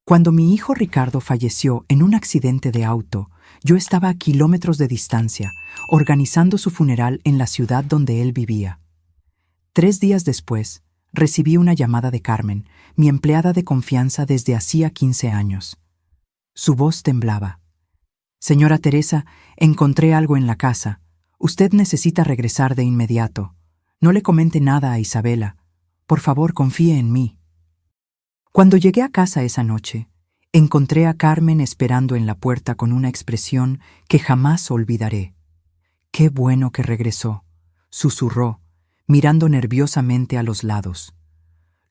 Cuando mi hijo Ricardo falleció en un accidente de auto, yo estaba a kilómetros de distancia, organizando su funeral en la ciudad donde él vivía. 3 días después, recibí una llamada de Carmen, mi empleada de confianza desde hacía 15 años. Su voz temblaba. «Señora Teresa, encontré algo en la casa. Usted necesita regresar de inmediato. No le comente nada a Isabela. Por favor, confíe en mí». Cuando llegué a casa esa noche, encontré a Carmen esperando en la puerta con una expresión que jamás olvidaré. «Qué bueno que regresó», susurró, mirando nerviosamente a los lados.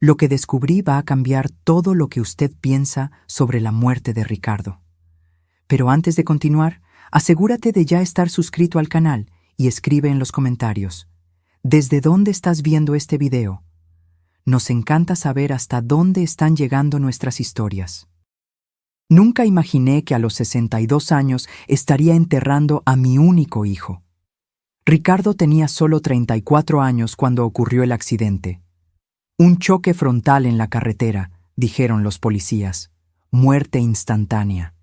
«Lo que descubrí va a cambiar todo lo que usted piensa sobre la muerte de Ricardo. Pero antes de continuar, asegúrate de ya estar suscrito al canal y escribe en los comentarios: ¿desde dónde estás viendo este video? Nos encanta saber hasta dónde están llegando nuestras historias». Nunca imaginé que a los 62 años estaría enterrando a mi único hijo. Ricardo tenía solo 34 años cuando ocurrió el accidente. «Un choque frontal en la carretera», dijeron los policías. «Muerte instantánea».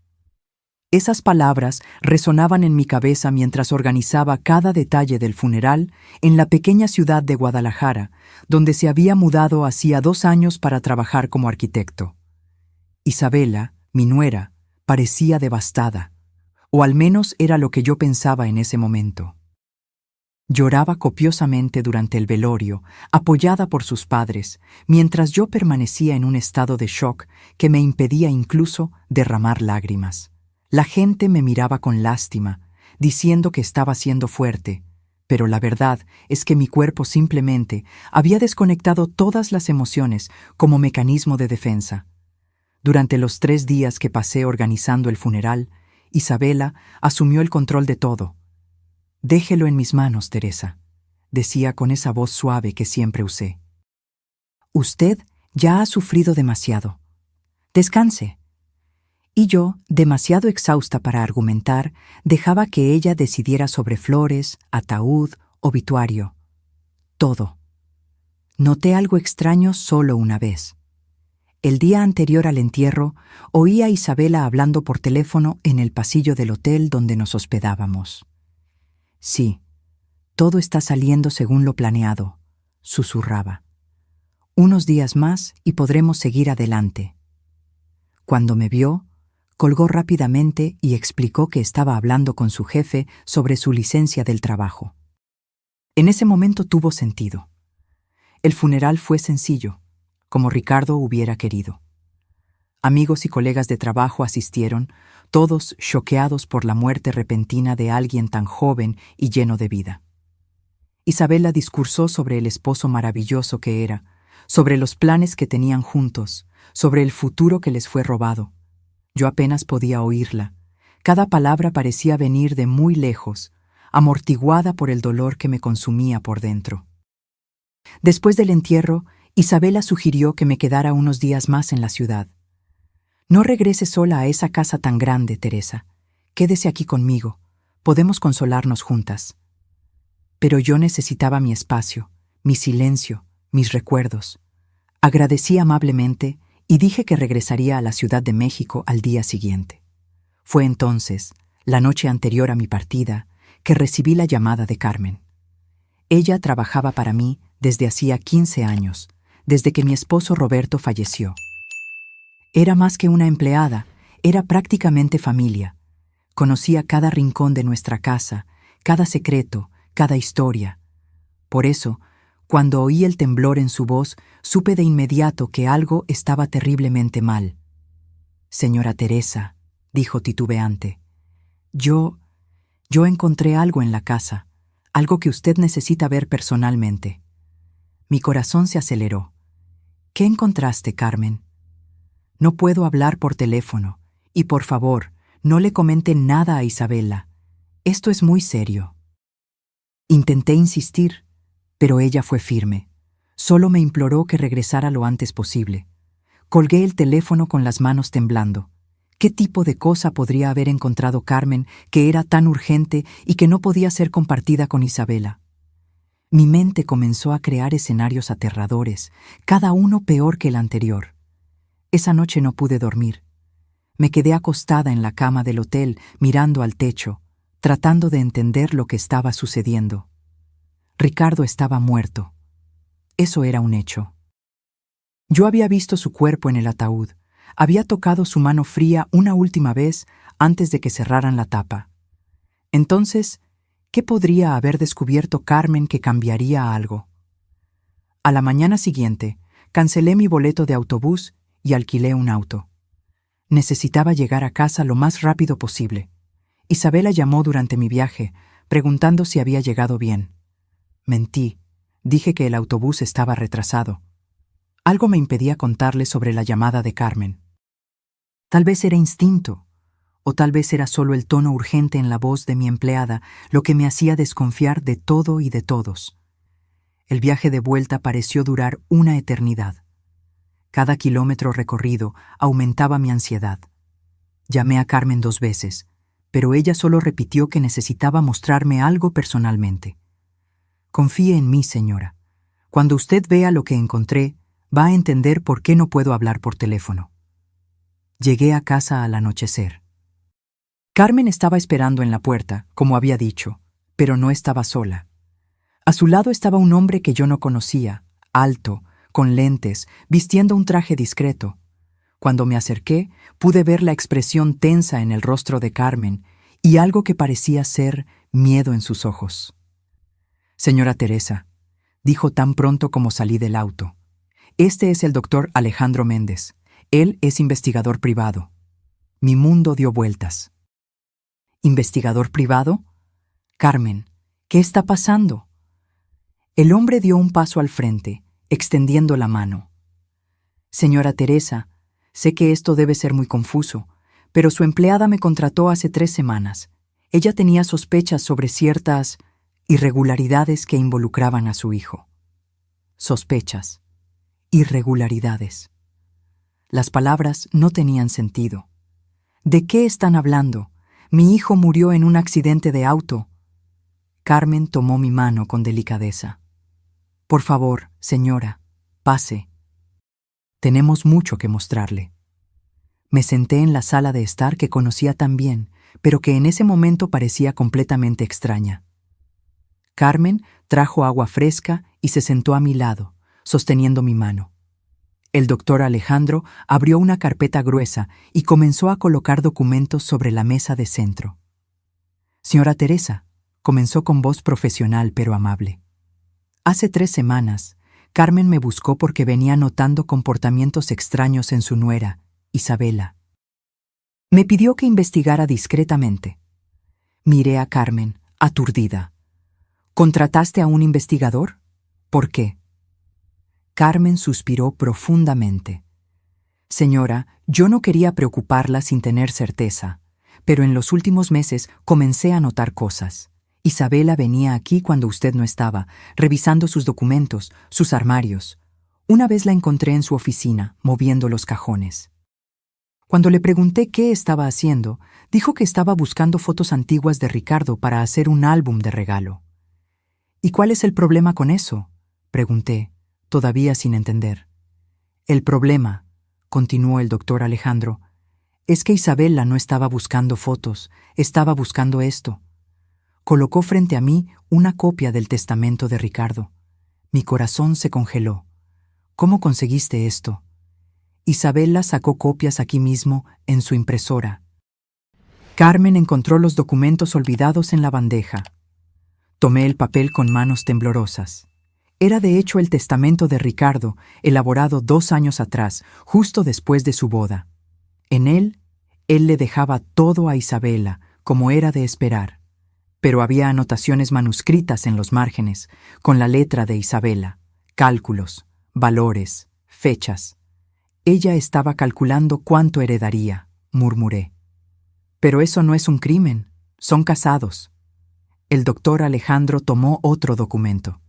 Esas palabras resonaban en mi cabeza mientras organizaba cada detalle del funeral en la pequeña ciudad de Guadalajara, donde se había mudado hacía 2 años para trabajar como arquitecto. Isabela, mi nuera, parecía devastada, o al menos era lo que yo pensaba en ese momento. Lloraba copiosamente durante el velorio, apoyada por sus padres, mientras yo permanecía en un estado de shock que me impedía incluso derramar lágrimas. La gente me miraba con lástima, diciendo que estaba siendo fuerte, pero la verdad es que mi cuerpo simplemente había desconectado todas las emociones como mecanismo de defensa. Durante los 3 días que pasé organizando el funeral, Isabela asumió el control de todo. «Déjelo en mis manos, Teresa», decía con esa voz suave que siempre usé. «Usted ya ha sufrido demasiado. Descanse». Y yo, demasiado exhausta para argumentar, dejaba que ella decidiera sobre flores, ataúd, obituario. Todo. Noté algo extraño solo una vez. El día anterior al entierro, oí a Isabela hablando por teléfono en el pasillo del hotel donde nos hospedábamos. «Sí, todo está saliendo según lo planeado», susurraba. «Unos días más y podremos seguir adelante». Cuando me vio, colgó rápidamente y explicó que estaba hablando con su jefe sobre su licencia del trabajo. En ese momento tuvo sentido. El funeral fue sencillo, como Ricardo hubiera querido. Amigos y colegas de trabajo asistieron, todos choqueados por la muerte repentina de alguien tan joven y lleno de vida. Isabela discursó sobre el esposo maravilloso que era, sobre los planes que tenían juntos, sobre el futuro que les fue robado. Yo apenas podía oírla. Cada palabra parecía venir de muy lejos, amortiguada por el dolor que me consumía por dentro. Después del entierro, Isabela sugirió que me quedara unos días más en la ciudad. «No regrese sola a esa casa tan grande, Teresa. Quédese aquí conmigo. Podemos consolarnos juntas». Pero yo necesitaba mi espacio, mi silencio, mis recuerdos. Agradecí amablemente y dije que regresaría a la Ciudad de México al día siguiente. Fue entonces, la noche anterior a mi partida, que recibí la llamada de Carmen. Ella trabajaba para mí desde hacía 15 años, desde que mi esposo Roberto falleció. Era más que una empleada, era prácticamente familia. Conocía cada rincón de nuestra casa, cada secreto, cada historia. Por eso, cuando oí el temblor en su voz, supe de inmediato que algo estaba terriblemente mal. «Señora Teresa», dijo titubeante, yo encontré algo en la casa, algo que usted necesita ver personalmente». Mi corazón se aceleró. «¿Qué encontraste, Carmen?» «No puedo hablar por teléfono, y por favor, no le comente nada a Isabela. Esto es muy serio». Intenté insistir, pero ella fue firme. Solo me imploró que regresara lo antes posible. Colgué el teléfono con las manos temblando. ¿Qué tipo de cosa podría haber encontrado Carmen que era tan urgente y que no podía ser compartida con Isabela? Mi mente comenzó a crear escenarios aterradores, cada uno peor que el anterior. Esa noche no pude dormir. Me quedé acostada en la cama del hotel, mirando al techo, tratando de entender lo que estaba sucediendo. Ricardo estaba muerto. Eso era un hecho. Yo había visto su cuerpo en el ataúd, había tocado su mano fría una última vez antes de que cerraran la tapa. Entonces, ¿qué podría haber descubierto Carmen que cambiaría algo? A la mañana siguiente, cancelé mi boleto de autobús y alquilé un auto. Necesitaba llegar a casa lo más rápido posible. Isabela llamó durante mi viaje, preguntando si había llegado bien. Mentí. Dije que el autobús estaba retrasado. Algo me impedía contarle sobre la llamada de Carmen. Tal vez era instinto, o tal vez era solo el tono urgente en la voz de mi empleada lo que me hacía desconfiar de todo y de todos. El viaje de vuelta pareció durar una eternidad. Cada kilómetro recorrido aumentaba mi ansiedad. Llamé a Carmen 2 veces, pero ella solo repitió que necesitaba mostrarme algo personalmente. Confíe en mí, señora. Cuando usted vea lo que encontré, va a entender por qué no puedo hablar por teléfono. Llegué a casa al anochecer. Carmen estaba esperando en la puerta, como había dicho, pero no estaba sola. A su lado estaba un hombre que yo no conocía, alto, con lentes, vistiendo un traje discreto. Cuando me acerqué, pude ver la expresión tensa en el rostro de Carmen y algo que parecía ser miedo en sus ojos. «Señora Teresa», dijo tan pronto como salí del auto, «este es el doctor Alejandro Méndez. Él es investigador privado». Mi mundo dio vueltas. ¿Investigador privado? Carmen, ¿qué está pasando? El hombre dio un paso al frente, extendiendo la mano. «Señora Teresa, sé que esto debe ser muy confuso, pero su empleada me contrató hace 3 semanas. Ella tenía sospechas sobre ciertas irregularidades que involucraban a su hijo». Sospechas. Irregularidades. Las palabras no tenían sentido. ¿De qué están hablando? Mi hijo murió en un accidente de auto. Carmen tomó mi mano con delicadeza. «Por favor, señora, pase. Tenemos mucho que mostrarle». Me senté en la sala de estar que conocía tan bien, pero que en ese momento parecía completamente extraña. Carmen trajo agua fresca y se sentó a mi lado, sosteniendo mi mano. El doctor Alejandro abrió una carpeta gruesa y comenzó a colocar documentos sobre la mesa de centro. «Señora Teresa», comenzó con voz profesional pero amable. «Hace 3 semanas, Carmen me buscó porque venía notando comportamientos extraños en su nuera, Isabela. Me pidió que investigara discretamente. Miré a Carmen, aturdida. ¿Contrataste a un investigador? ¿Por qué?» Carmen suspiró profundamente. «Señora, yo no quería preocuparla sin tener certeza, pero en los últimos meses comencé a notar cosas. Isabela venía aquí cuando usted no estaba, revisando sus documentos, sus armarios. Una vez la encontré en su oficina, moviendo los cajones. Cuando le pregunté qué estaba haciendo, dijo que estaba buscando fotos antiguas de Ricardo para hacer un álbum de regalo». «¿Y cuál es el problema con eso?», pregunté, todavía sin entender. «El problema», continuó el doctor Alejandro, «es que Isabela no estaba buscando fotos, estaba buscando esto». Colocó frente a mí una copia del testamento de Ricardo. Mi corazón se congeló. «¿Cómo conseguiste esto?» «Isabela sacó copias aquí mismo, en su impresora». Carmen encontró los documentos olvidados en la bandeja. Tomé el papel con manos temblorosas. Era de hecho el testamento de Ricardo, elaborado 2 años atrás, justo después de su boda. En él le dejaba todo a Isabela, como era de esperar. Pero había anotaciones manuscritas en los márgenes, con la letra de Isabela, cálculos, valores, fechas. Ella estaba calculando cuánto heredaría, murmuré. «Pero eso no es un crimen, son casados». El doctor Alejandro tomó otro documento.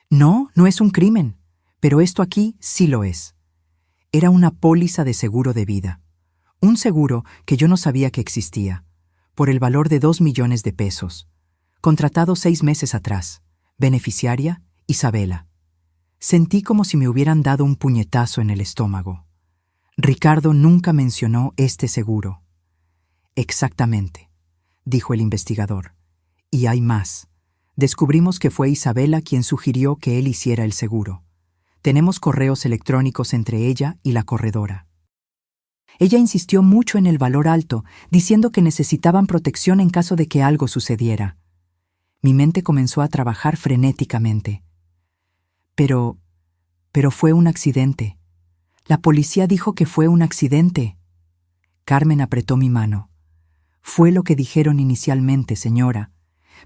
«No, no es un crimen, pero esto aquí sí lo es». Era una póliza de seguro de vida. Un seguro que yo no sabía que existía, por el valor de 2 millones de pesos. Contratado 6 meses atrás. Beneficiaria, Isabela. Sentí como si me hubieran dado un puñetazo en el estómago. Ricardo nunca mencionó este seguro. Exactamente, dijo el investigador. Y hay más. Descubrimos que fue Isabela quien sugirió que él hiciera el seguro. Tenemos correos electrónicos entre ella y la corredora. Ella insistió mucho en el valor alto, diciendo que necesitaban protección en caso de que algo sucediera. Mi mente comenzó a trabajar frenéticamente. Pero fue un accidente. La policía dijo que fue un accidente. Carmen apretó mi mano. Fue lo que dijeron inicialmente, señora.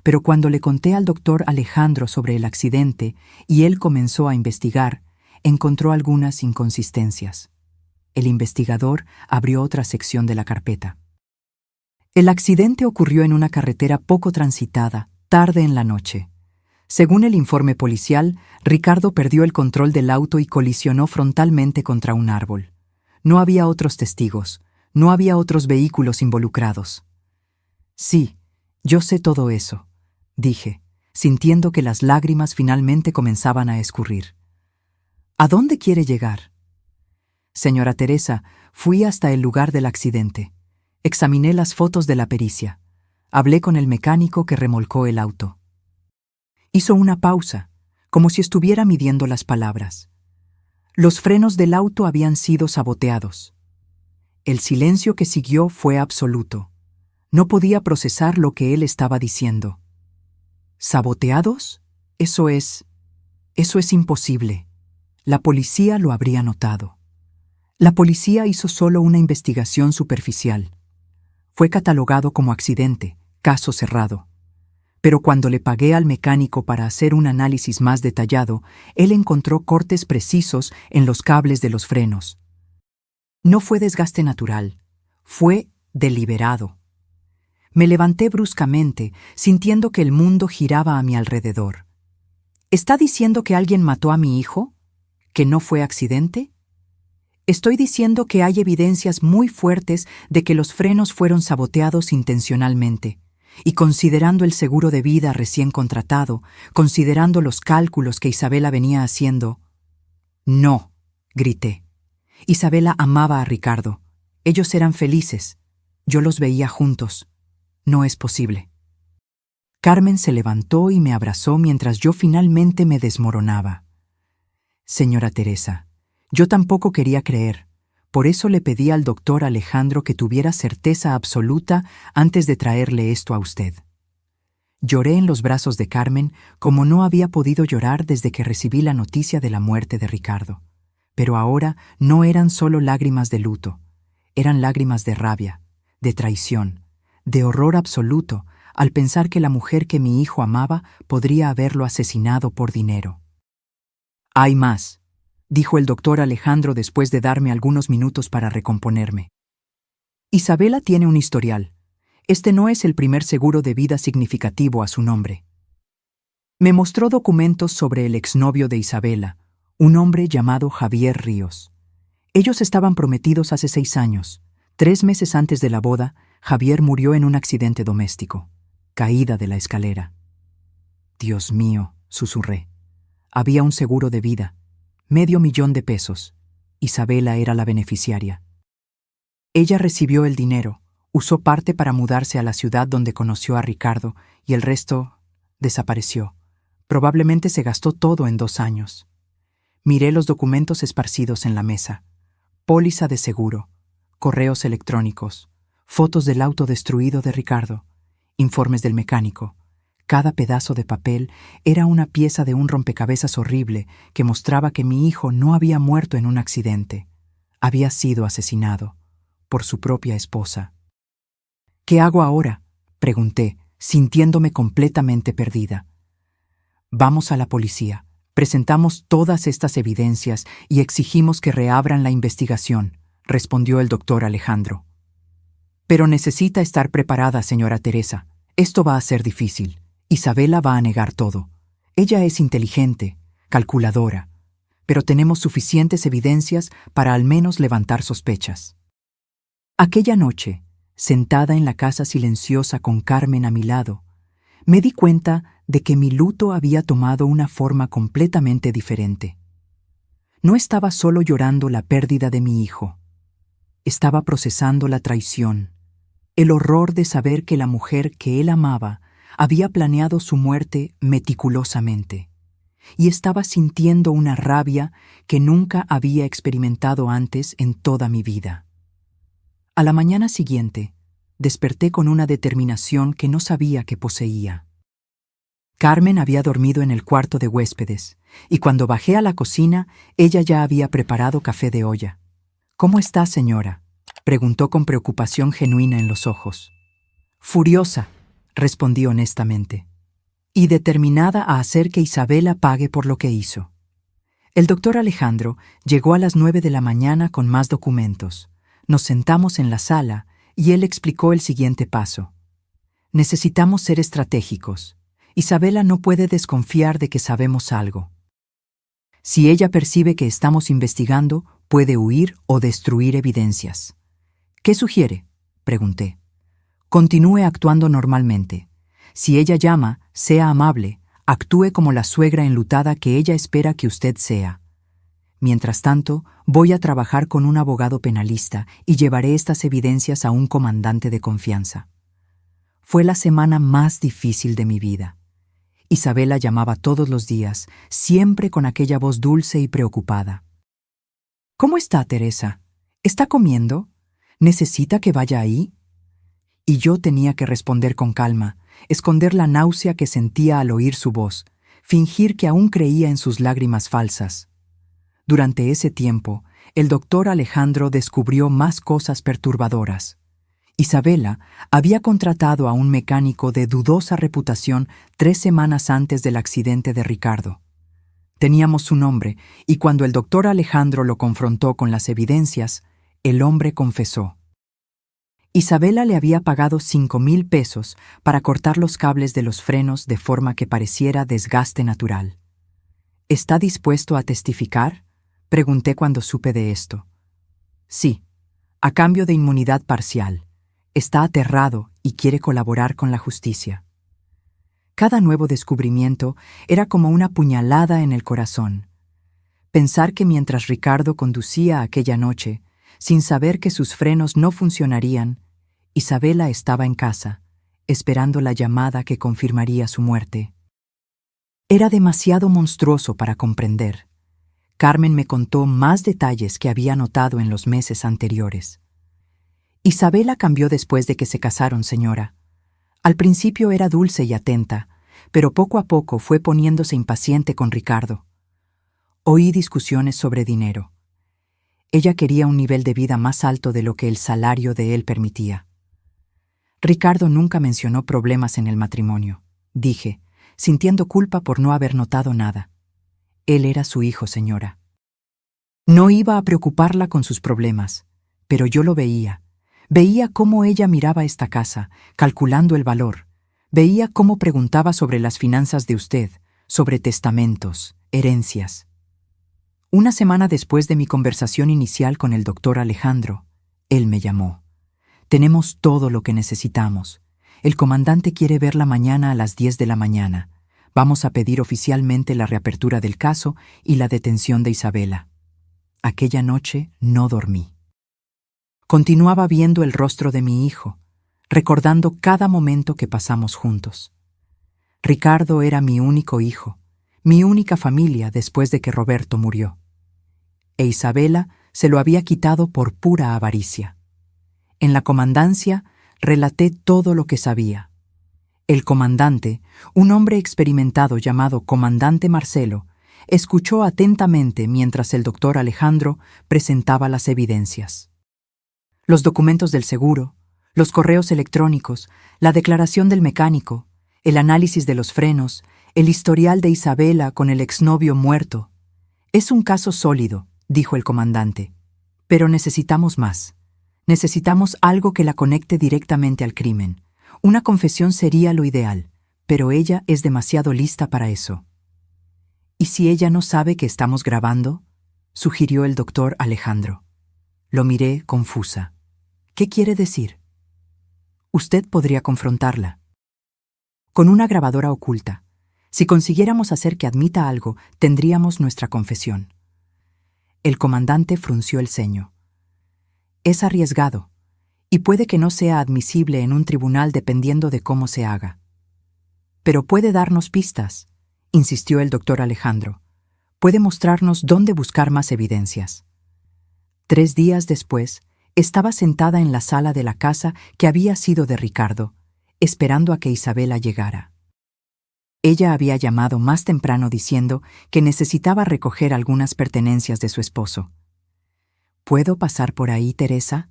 Pero cuando le conté al doctor Alejandro sobre el accidente y él comenzó a investigar, encontró algunas inconsistencias. El investigador abrió otra sección de la carpeta. El accidente ocurrió en una carretera poco transitada, tarde en la noche. Según el informe policial, Ricardo perdió el control del auto y colisionó frontalmente contra un árbol. No había otros testigos, no había otros vehículos involucrados. Sí, yo sé todo eso, dije, sintiendo que las lágrimas finalmente comenzaban a escurrir. ¿A dónde quiere llegar? Señora Teresa, fui hasta el lugar del accidente. Examiné las fotos de la pericia. Hablé con el mecánico que remolcó el auto. Hizo una pausa, como si estuviera midiendo las palabras. Los frenos del auto habían sido saboteados. El silencio que siguió fue absoluto. No podía procesar lo que él estaba diciendo. ¿Saboteados? Eso es imposible. La policía lo habría notado. La policía hizo solo una investigación superficial. Fue catalogado como accidente, caso cerrado. Pero cuando le pagué al mecánico para hacer un análisis más detallado, él encontró cortes precisos en los cables de los frenos. No fue desgaste natural, fue deliberado. Me levanté bruscamente, sintiendo que el mundo giraba a mi alrededor. ¿Está diciendo que alguien mató a mi hijo? ¿Que no fue accidente? Estoy diciendo que hay evidencias muy fuertes de que los frenos fueron saboteados intencionalmente. Y considerando el seguro de vida recién contratado, considerando los cálculos que Isabela venía haciendo... No, grité. Isabela amaba a Ricardo. Ellos eran felices. Yo los veía juntos. No es posible. Carmen se levantó y me abrazó mientras yo finalmente me desmoronaba. Señora Teresa, yo tampoco quería creer. Por eso le pedí al doctor Alejandro que tuviera certeza absoluta antes de traerle esto a usted. Lloré en los brazos de Carmen como no había podido llorar desde que recibí la noticia de la muerte de Ricardo. Pero ahora no eran solo lágrimas de luto, eran lágrimas de rabia, de traición, de horror absoluto al pensar que la mujer que mi hijo amaba podría haberlo asesinado por dinero. Hay más, dijo el doctor Alejandro después de darme algunos minutos para recomponerme. Isabela tiene un historial. Este no es el primer seguro de vida significativo a su nombre. Me mostró documentos sobre el exnovio de Isabela, un hombre llamado Javier Ríos. Ellos estaban prometidos hace 6 años. 3 meses antes de la boda, Javier murió en un accidente doméstico, caída de la escalera. Dios mío, susurré. Había un seguro de vida. $500,000. Isabela era la beneficiaria. Ella recibió el dinero, usó parte para mudarse a la ciudad donde conoció a Ricardo y el resto desapareció. Probablemente se gastó todo en 2 años. Miré los documentos esparcidos en la mesa. Póliza de seguro, correos electrónicos, fotos del auto destruido de Ricardo, informes del mecánico. Cada pedazo de papel era una pieza de un rompecabezas horrible que mostraba que mi hijo no había muerto en un accidente. Había sido asesinado por su propia esposa. ¿Qué hago ahora?, pregunté, sintiéndome completamente perdida. Vamos a la policía, presentamos todas estas evidencias y exigimos que reabran la investigación, respondió el doctor Alejandro. Pero necesita estar preparada, señora Teresa. Esto va a ser difícil. Isabela va a negar todo. Ella es inteligente, calculadora, pero tenemos suficientes evidencias para al menos levantar sospechas. Aquella noche, sentada en la casa silenciosa con Carmen a mi lado, me di cuenta de que mi luto había tomado una forma completamente diferente. No estaba solo llorando la pérdida de mi hijo. Estaba procesando la traición, el horror de saber que la mujer que él amaba había planeado su muerte meticulosamente, y estaba sintiendo una rabia que nunca había experimentado antes en toda mi vida. A la mañana siguiente, desperté con una determinación que no sabía que poseía. Carmen había dormido en el cuarto de huéspedes, y cuando bajé a la cocina, ella ya había preparado café de olla. «¿Cómo está, señora?», preguntó con preocupación genuina en los ojos. «Furiosa», respondí honestamente, y determinada a hacer que Isabela pague por lo que hizo. El doctor Alejandro llegó a las 9 de la mañana con más documentos. Nos sentamos en la sala y él explicó el siguiente paso. «Necesitamos ser estratégicos. Isabela no puede desconfiar de que sabemos algo. Si ella percibe que estamos investigando, puede huir o destruir evidencias». «¿Qué sugiere?», pregunté. «Continúe actuando normalmente. Si ella llama, sea amable, actúe como la suegra enlutada que ella espera que usted sea. Mientras tanto, voy a trabajar con un abogado penalista y llevaré estas evidencias a un comandante de confianza». Fue la semana más difícil de mi vida. Isabela llamaba todos los días, siempre con aquella voz dulce y preocupada. «¿Cómo está, Teresa? ¿Está comiendo? ¿Necesita que vaya ahí?». Y yo tenía que responder con calma, esconder la náusea que sentía al oír su voz, fingir que aún creía en sus lágrimas falsas. Durante ese tiempo, el doctor Alejandro descubrió más cosas perturbadoras. Isabela había contratado a un mecánico de dudosa reputación 3 semanas antes del accidente de Ricardo. Teníamos su nombre, y cuando el doctor Alejandro lo confrontó con las evidencias, el hombre confesó. Isabela le había pagado 5,000 pesos para cortar los cables de los frenos de forma que pareciera desgaste natural. «¿Está dispuesto a testificar?», pregunté cuando supe de esto. «Sí, a cambio de inmunidad parcial. Está aterrado y quiere colaborar con la justicia». Cada nuevo descubrimiento era como una puñalada en el corazón. Pensar que mientras Ricardo conducía aquella noche, sin saber que sus frenos no funcionarían, Isabela estaba en casa, esperando la llamada que confirmaría su muerte. Era demasiado monstruoso para comprender. Carmen me contó más detalles que había notado en los meses anteriores. «Isabela cambió después de que se casaron, señora. Al principio era dulce y atenta, pero poco a poco fue poniéndose impaciente con Ricardo. Oí discusiones sobre dinero. Ella quería un nivel de vida más alto de lo que el salario de él permitía. Ricardo nunca mencionó problemas en el matrimonio», dije, sintiendo culpa por no haber notado nada. Él era su hijo, señora. No iba a preocuparla con sus problemas, pero yo lo veía. Veía cómo ella miraba esta casa, calculando el valor. Veía cómo preguntaba sobre las finanzas de usted, sobre testamentos, herencias. Una semana después de mi conversación inicial con el doctor Alejandro, él me llamó. «Tenemos todo lo que necesitamos. El comandante quiere verla mañana a las 10 de la mañana. Vamos a pedir oficialmente la reapertura del caso y la detención de Isabela». Aquella noche no dormí. Continuaba viendo el rostro de mi hijo, recordando cada momento que pasamos juntos. Ricardo era mi único hijo, mi única familia después de que Roberto murió. E Isabela se lo había quitado por pura avaricia. En la comandancia relaté todo lo que sabía. El comandante, un hombre experimentado llamado Comandante Marcelo, escuchó atentamente mientras el doctor Alejandro presentaba las evidencias. Los documentos del seguro, los correos electrónicos, la declaración del mecánico, el análisis de los frenos, el historial de Isabela con el exnovio muerto. «Es un caso sólido», dijo el comandante, «pero necesitamos más. Necesitamos algo que la conecte directamente al crimen. Una confesión sería lo ideal, pero ella es demasiado lista para eso». «¿Y si ella no sabe que estamos grabando?», sugirió el doctor Alejandro. Lo miré confusa. «¿Qué quiere decir?». «Usted podría confrontarla. Con una grabadora oculta. Si consiguiéramos hacer que admita algo, tendríamos nuestra confesión». El comandante frunció el ceño. Es arriesgado, y puede que no sea admisible en un tribunal dependiendo de cómo se haga. Pero puede darnos pistas, insistió el doctor Alejandro. Puede mostrarnos dónde buscar más evidencias. 3 días después, estaba sentada en la sala de la casa que había sido de Ricardo, esperando a que Isabela llegara. Ella había llamado más temprano diciendo que necesitaba recoger algunas pertenencias de su esposo. ¿Puedo pasar por ahí, Teresa?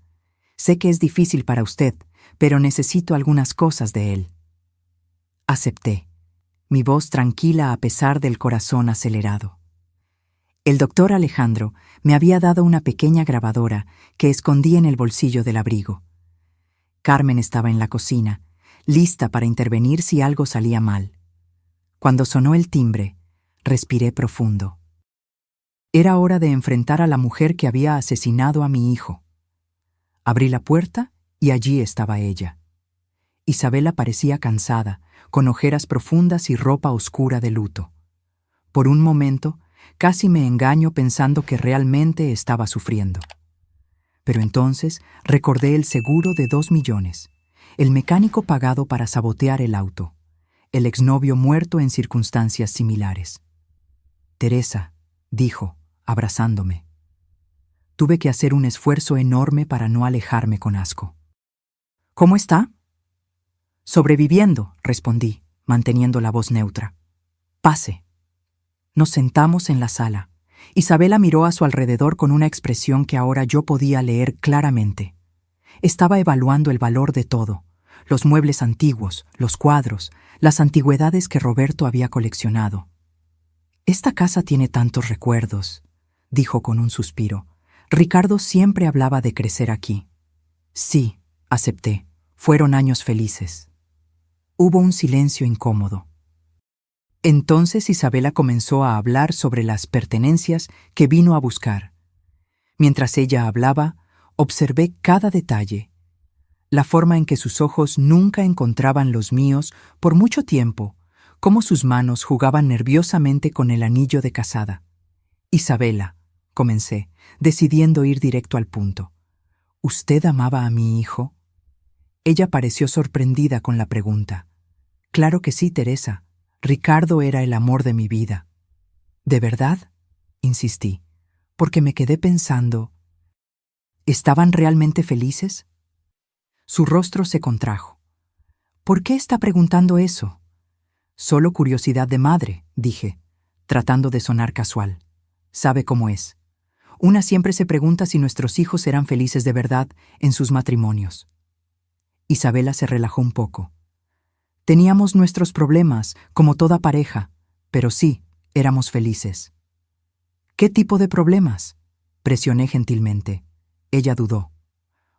Sé que es difícil para usted, pero necesito algunas cosas de él. Acepté, mi voz tranquila a pesar del corazón acelerado. El doctor Alejandro me había dado una pequeña grabadora que escondí en el bolsillo del abrigo. Carmen estaba en la cocina, lista para intervenir si algo salía mal. Cuando sonó el timbre, respiré profundo. Era hora de enfrentar a la mujer que había asesinado a mi hijo. Abrí la puerta y allí estaba ella. Isabela parecía cansada, con ojeras profundas y ropa oscura de luto. Por un momento, casi me engaño pensando que realmente estaba sufriendo. Pero entonces recordé el seguro de 2 millones, el mecánico pagado para sabotear el auto, el exnovio muerto en circunstancias similares. Teresa, dijo, abrazándome. Tuve que hacer un esfuerzo enorme para no alejarme con asco. ¿Cómo está? Sobreviviendo, respondí, manteniendo la voz neutra. Pase. Nos sentamos en la sala. Isabela miró a su alrededor con una expresión que ahora yo podía leer claramente. Estaba evaluando el valor de todo, los muebles antiguos, los cuadros, las antigüedades que Roberto había coleccionado. Esta casa tiene tantos recuerdos, dijo con un suspiro. Ricardo siempre hablaba de crecer aquí. Sí, acepté, fueron años felices. Hubo un silencio incómodo. Entonces Isabela comenzó a hablar sobre las pertenencias que vino a buscar. Mientras ella hablaba, observé cada detalle. La forma en que sus ojos nunca encontraban los míos por mucho tiempo, cómo sus manos jugaban nerviosamente con el anillo de casada. Isabela, comencé, decidiendo ir directo al punto. ¿Usted amaba a mi hijo? Ella pareció sorprendida con la pregunta. Claro que sí, Teresa. Ricardo era el amor de mi vida. ¿De verdad? Insistí, porque me quedé pensando. ¿Estaban realmente felices? Su rostro se contrajo. ¿Por qué está preguntando eso? Solo curiosidad de madre, dije, tratando de sonar casual. Sabe cómo es. Una siempre se pregunta si nuestros hijos serán felices de verdad en sus matrimonios. Isabela se relajó un poco. Teníamos nuestros problemas, como toda pareja, pero sí, éramos felices. ¿Qué tipo de problemas? Presioné gentilmente. Ella dudó.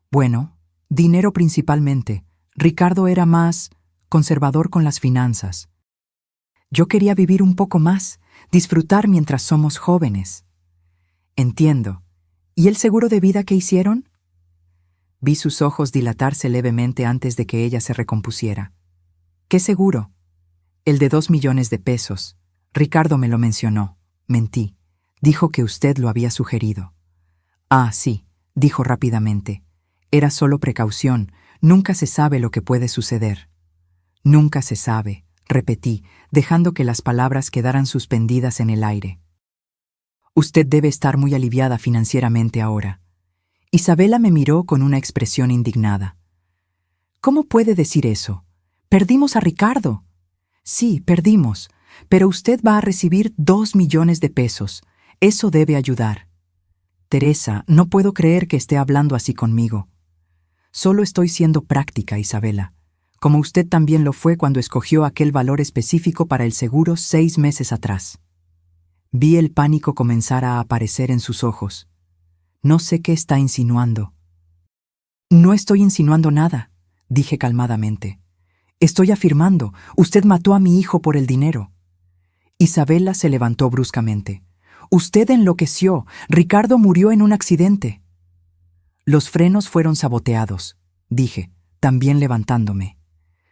Bueno, dinero principalmente. Ricardo era más conservador con las finanzas. Yo quería vivir un poco más, disfrutar mientras somos jóvenes. Entiendo. ¿Y el seguro de vida que hicieron? Vi sus ojos dilatarse levemente antes de que ella se recompusiera. ¿Qué seguro? El de 2 millones de pesos. Ricardo me lo mencionó. Mentí. Dijo que usted lo había sugerido. Ah, sí, dijo rápidamente. Era solo precaución. Nunca se sabe lo que puede suceder. Nunca se sabe, repetí, dejando que las palabras quedaran suspendidas en el aire. Usted debe estar muy aliviada financieramente ahora. Isabela me miró con una expresión indignada. ¿Cómo puede decir eso? Perdimos a Ricardo. Sí, perdimos, pero usted va a recibir 2 millones de pesos. Eso debe ayudar. Teresa, no puedo creer que esté hablando así conmigo. Solo estoy siendo práctica, Isabela, como usted también lo fue cuando escogió aquel valor específico para el seguro 6 meses atrás. Vi el pánico comenzar a aparecer en sus ojos. No sé qué está insinuando. No estoy insinuando nada, dije calmadamente. Estoy afirmando, usted mató a mi hijo por el dinero. Isabela se levantó bruscamente. Usted enloqueció. Ricardo murió en un accidente. Los frenos fueron saboteados, dije, también levantándome.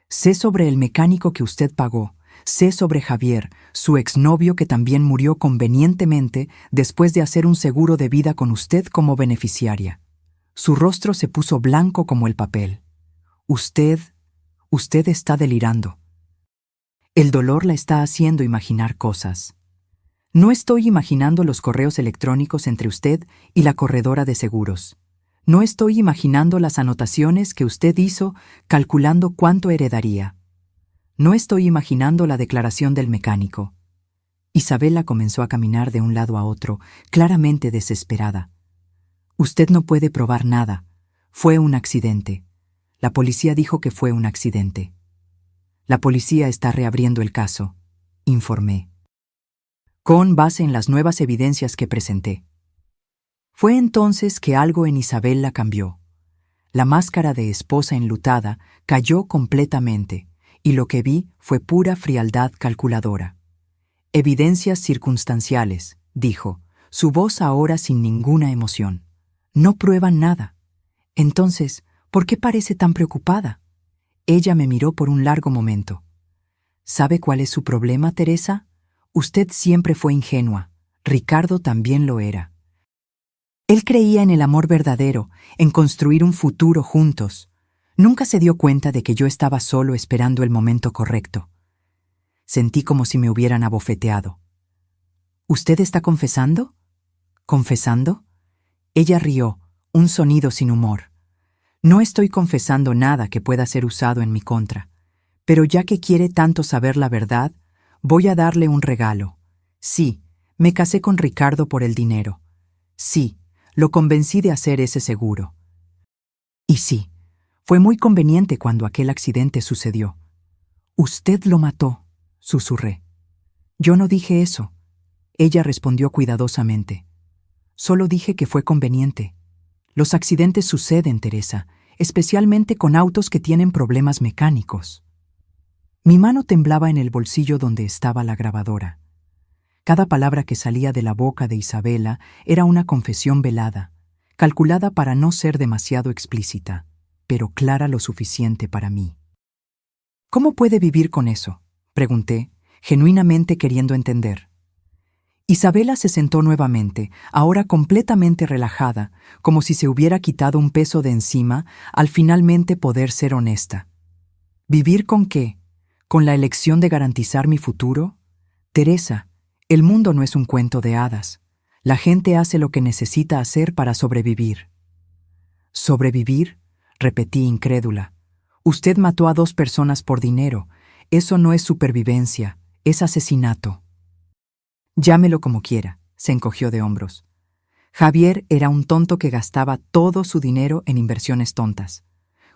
Sé sobre el mecánico que usted pagó. Sé sobre Javier, su exnovio que también murió convenientemente después de hacer un seguro de vida con usted como beneficiaria. Su rostro se puso blanco como el papel. Usted está delirando. El dolor la está haciendo imaginar cosas. No estoy imaginando los correos electrónicos entre usted y la corredora de seguros. No estoy imaginando las anotaciones que usted hizo calculando cuánto heredaría. No estoy imaginando la declaración del mecánico. Isabela comenzó a caminar de un lado a otro, claramente desesperada. Usted no puede probar nada. Fue un accidente. La policía dijo que fue un accidente. La policía está reabriendo el caso, informé, con base en las nuevas evidencias que presenté. Fue entonces que algo en Isabela cambió. La máscara de esposa enlutada cayó completamente, y lo que vi fue pura frialdad calculadora. Evidencias circunstanciales, dijo, su voz ahora sin ninguna emoción. No prueban nada. Entonces, ¿por qué parece tan preocupada? Ella me miró por un largo momento. ¿Sabe cuál es su problema, Teresa? Usted siempre fue ingenua. Ricardo también lo era. Él creía en el amor verdadero, en construir un futuro juntos. Nunca se dio cuenta de que yo estaba solo esperando el momento correcto. Sentí como si me hubieran abofeteado. ¿Usted está confesando? ¿Confesando? Ella rió, un sonido sin humor. No estoy confesando nada que pueda ser usado en mi contra, pero ya que quiere tanto saber la verdad, voy a darle un regalo. Sí, me casé con Ricardo por el dinero. Sí, lo convencí de hacer ese seguro. Y sí, fue muy conveniente cuando aquel accidente sucedió. Usted lo mató, susurré. Yo no dije eso. Ella respondió cuidadosamente. Solo dije que fue conveniente. Los accidentes suceden, Teresa, especialmente con autos que tienen problemas mecánicos. Mi mano temblaba en el bolsillo donde estaba la grabadora. Cada palabra que salía de la boca de Isabela era una confesión velada, calculada para no ser demasiado explícita, pero clara lo suficiente para mí. ¿Cómo puede vivir con eso?, pregunté, genuinamente queriendo entender. Isabela se sentó nuevamente, ahora completamente relajada, como si se hubiera quitado un peso de encima al finalmente poder ser honesta. ¿Vivir con qué? ¿Con la elección de garantizar mi futuro? Teresa, el mundo no es un cuento de hadas. La gente hace lo que necesita hacer para sobrevivir. ¿Sobrevivir?, repetí incrédula. Usted mató a 2 personas por dinero. Eso no es supervivencia, es asesinato. Llámelo como quiera, se encogió de hombros. Javier era un tonto que gastaba todo su dinero en inversiones tontas.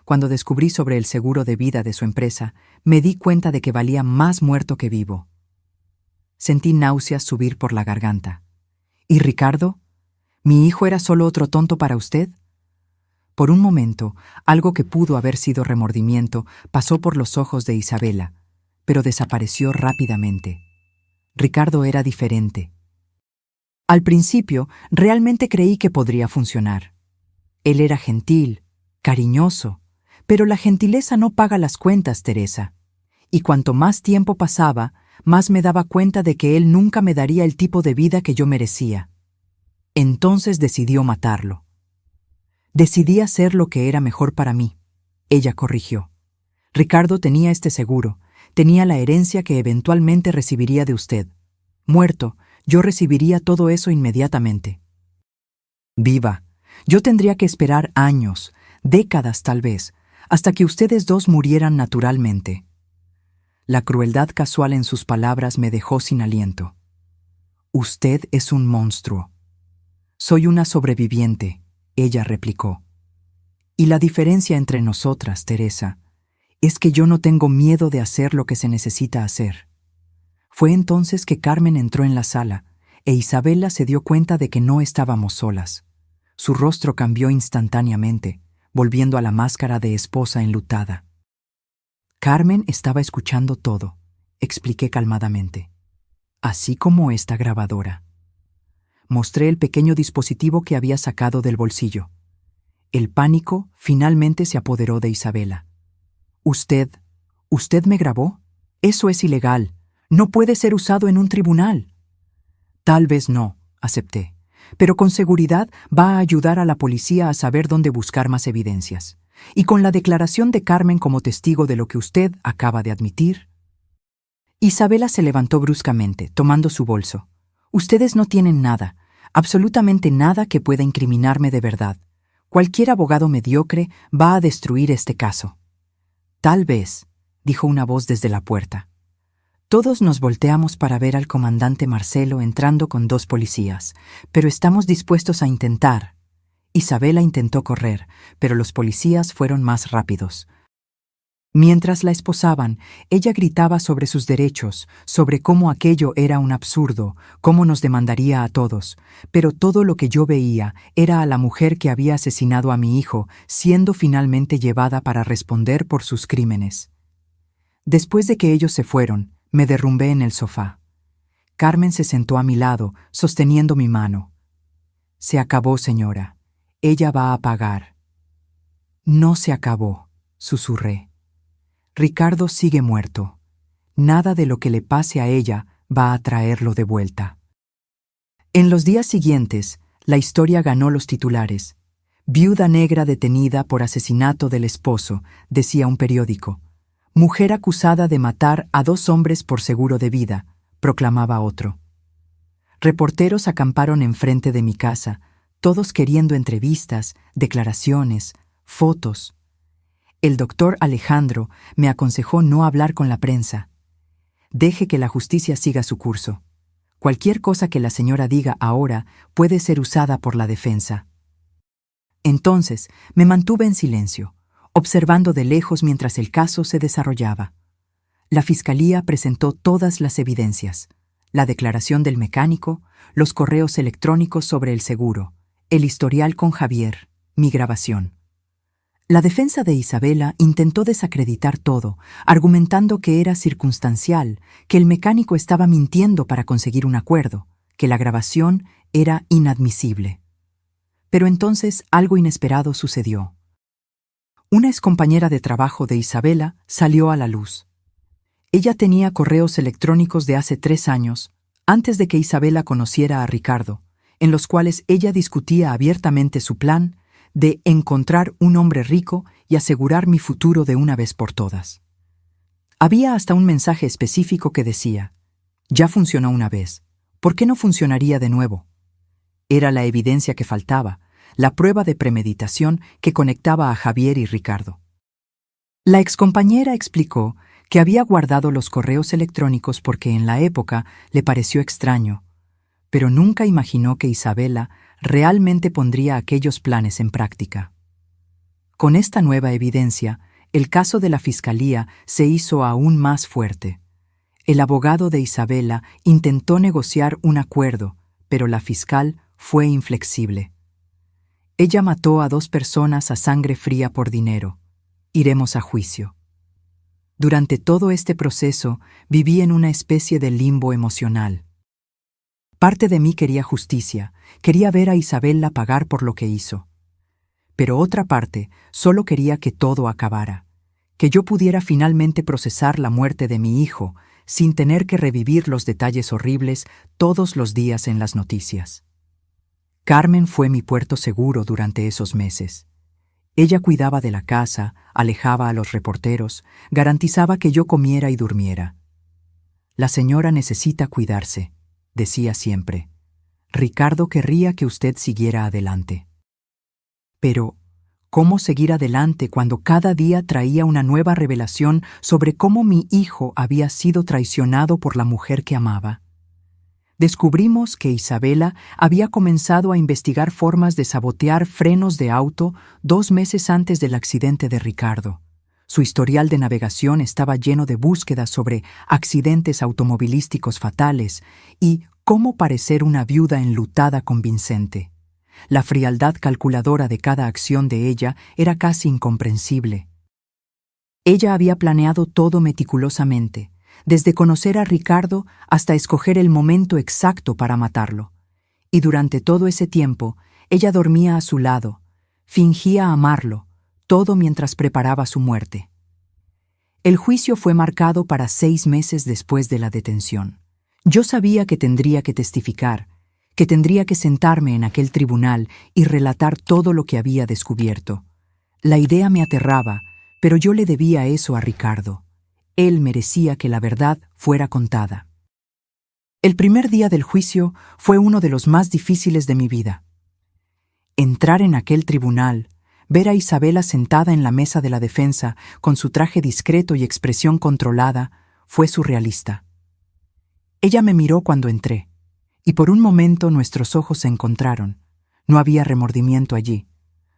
Cuando descubrí sobre el seguro de vida de su empresa, me di cuenta de que valía más muerto que vivo. Sentí náuseas subir por la garganta. ¿Y Ricardo? ¿Mi hijo era solo otro tonto para usted? Por un momento, algo que pudo haber sido remordimiento pasó por los ojos de Isabela, pero desapareció rápidamente. Ricardo era diferente. Al principio, realmente creí que podría funcionar. Él era gentil, cariñoso, pero la gentileza no paga las cuentas, Teresa. Y cuanto más tiempo pasaba, más me daba cuenta de que él nunca me daría el tipo de vida que yo merecía. Entonces decidió matarlo. Decidí hacer lo que era mejor para mí. Ella corrigió. Ricardo tenía este seguro, tenía la herencia que eventualmente recibiría de usted. Muerto, yo recibiría todo eso inmediatamente. Viva, yo tendría que esperar años, décadas tal vez, hasta que ustedes dos murieran naturalmente. La crueldad casual en sus palabras me dejó sin aliento. Usted es un monstruo. Soy una sobreviviente, ella replicó. Y la diferencia entre nosotras, Teresa, es que yo no tengo miedo de hacer lo que se necesita hacer. Fue entonces que Carmen entró en la sala, e Isabela se dio cuenta de que no estábamos solas. Su rostro cambió instantáneamente, volviendo a la máscara de esposa enlutada. Carmen estaba escuchando todo, expliqué calmadamente. Así como esta grabadora. Mostré el pequeño dispositivo que había sacado del bolsillo. El pánico finalmente se apoderó de Isabela. ¿Usted me grabó? Eso es ilegal. No puede ser usado en un tribunal. Tal vez no, acepté, pero con seguridad va a ayudar a la policía a saber dónde buscar más evidencias. Y con la declaración de Carmen como testigo de lo que usted acaba de admitir. Isabela se levantó bruscamente, tomando su bolso. Ustedes no tienen nada, absolutamente nada que pueda incriminarme de verdad. Cualquier abogado mediocre va a destruir este caso. Tal vez, dijo una voz desde la puerta. Todos nos volteamos para ver al comandante Marcelo entrando con 2 policías, pero estamos dispuestos a intentar. Isabela intentó correr, pero los policías fueron más rápidos. Mientras la esposaban, ella gritaba sobre sus derechos, sobre cómo aquello era un absurdo, cómo nos demandaría a todos, pero todo lo que yo veía era a la mujer que había asesinado a mi hijo siendo finalmente llevada para responder por sus crímenes. Después de que ellos se fueron, me derrumbé en el sofá. Carmen se sentó a mi lado, sosteniendo mi mano. Se acabó, señora. Ella va a pagar. No se acabó, susurré. Ricardo sigue muerto. Nada de lo que le pase a ella va a traerlo de vuelta. En los días siguientes, la historia ganó los titulares. Viuda negra detenida por asesinato del esposo, decía un periódico. Mujer acusada de matar a 2 hombres por seguro de vida, proclamaba otro. Reporteros acamparon enfrente de mi casa, todos queriendo entrevistas, declaraciones, fotos. El doctor Alejandro me aconsejó no hablar con la prensa. Deje que la justicia siga su curso. Cualquier cosa que la señora diga ahora puede ser usada por la defensa. Entonces me mantuve en silencio, observando de lejos mientras el caso se desarrollaba. La fiscalía presentó todas las evidencias: la declaración del mecánico, los correos electrónicos sobre el seguro, el historial con Javier, mi grabación. La defensa de Isabela intentó desacreditar todo, argumentando que era circunstancial, que el mecánico estaba mintiendo para conseguir un acuerdo, que la grabación era inadmisible. Pero entonces algo inesperado sucedió. Una excompañera de trabajo de Isabela salió a la luz. Ella tenía correos electrónicos de hace 3 años, antes de que Isabela conociera a Ricardo, en los cuales ella discutía abiertamente su plan de encontrar un hombre rico y asegurar mi futuro de una vez por todas. Había hasta un mensaje específico que decía: ya funcionó una vez, ¿por qué no funcionaría de nuevo? Era la evidencia que faltaba, la prueba de premeditación que conectaba a Javier y Ricardo. La excompañera explicó que había guardado los correos electrónicos porque en la época le pareció extraño, pero nunca imaginó que Isabela realmente pondría aquellos planes en práctica. Con esta nueva evidencia, el caso de la fiscalía se hizo aún más fuerte. El abogado de Isabela intentó negociar un acuerdo, pero la fiscal fue inflexible. Ella mató a 2 personas a sangre fría por dinero. Iremos a juicio. Durante todo este proceso viví en una especie de limbo emocional. Parte de mí quería justicia, quería ver a Isabela pagar por lo que hizo. Pero otra parte solo quería que todo acabara, que yo pudiera finalmente procesar la muerte de mi hijo sin tener que revivir los detalles horribles todos los días en las noticias. Carmen fue mi puerto seguro durante esos meses. Ella cuidaba de la casa, alejaba a los reporteros, garantizaba que yo comiera y durmiera. La señora necesita cuidarse, decía siempre. Ricardo querría que usted siguiera adelante. Pero, ¿cómo seguir adelante cuando cada día traía una nueva revelación sobre cómo mi hijo había sido traicionado por la mujer que amaba? Descubrimos que Isabela había comenzado a investigar formas de sabotear frenos de auto 2 meses antes del accidente de Ricardo. Su historial de navegación estaba lleno de búsquedas sobre accidentes automovilísticos fatales y cómo parecer una viuda enlutada convincente. La frialdad calculadora de cada acción de ella era casi incomprensible. Ella había planeado todo meticulosamente, desde conocer a Ricardo hasta escoger el momento exacto para matarlo. Y durante todo ese tiempo, ella dormía a su lado, fingía amarlo, todo mientras preparaba su muerte. El juicio fue marcado para 6 meses después de la detención. Yo sabía que tendría que testificar, que tendría que sentarme en aquel tribunal y relatar todo lo que había descubierto. La idea me aterraba, pero yo le debía eso a Ricardo. Él merecía que la verdad fuera contada. El primer día del juicio fue uno de los más difíciles de mi vida. Entrar en aquel tribunal, ver a Isabela sentada en la mesa de la defensa con su traje discreto y expresión controlada, fue surrealista. Ella me miró cuando entré, y por un momento nuestros ojos se encontraron. No había remordimiento allí,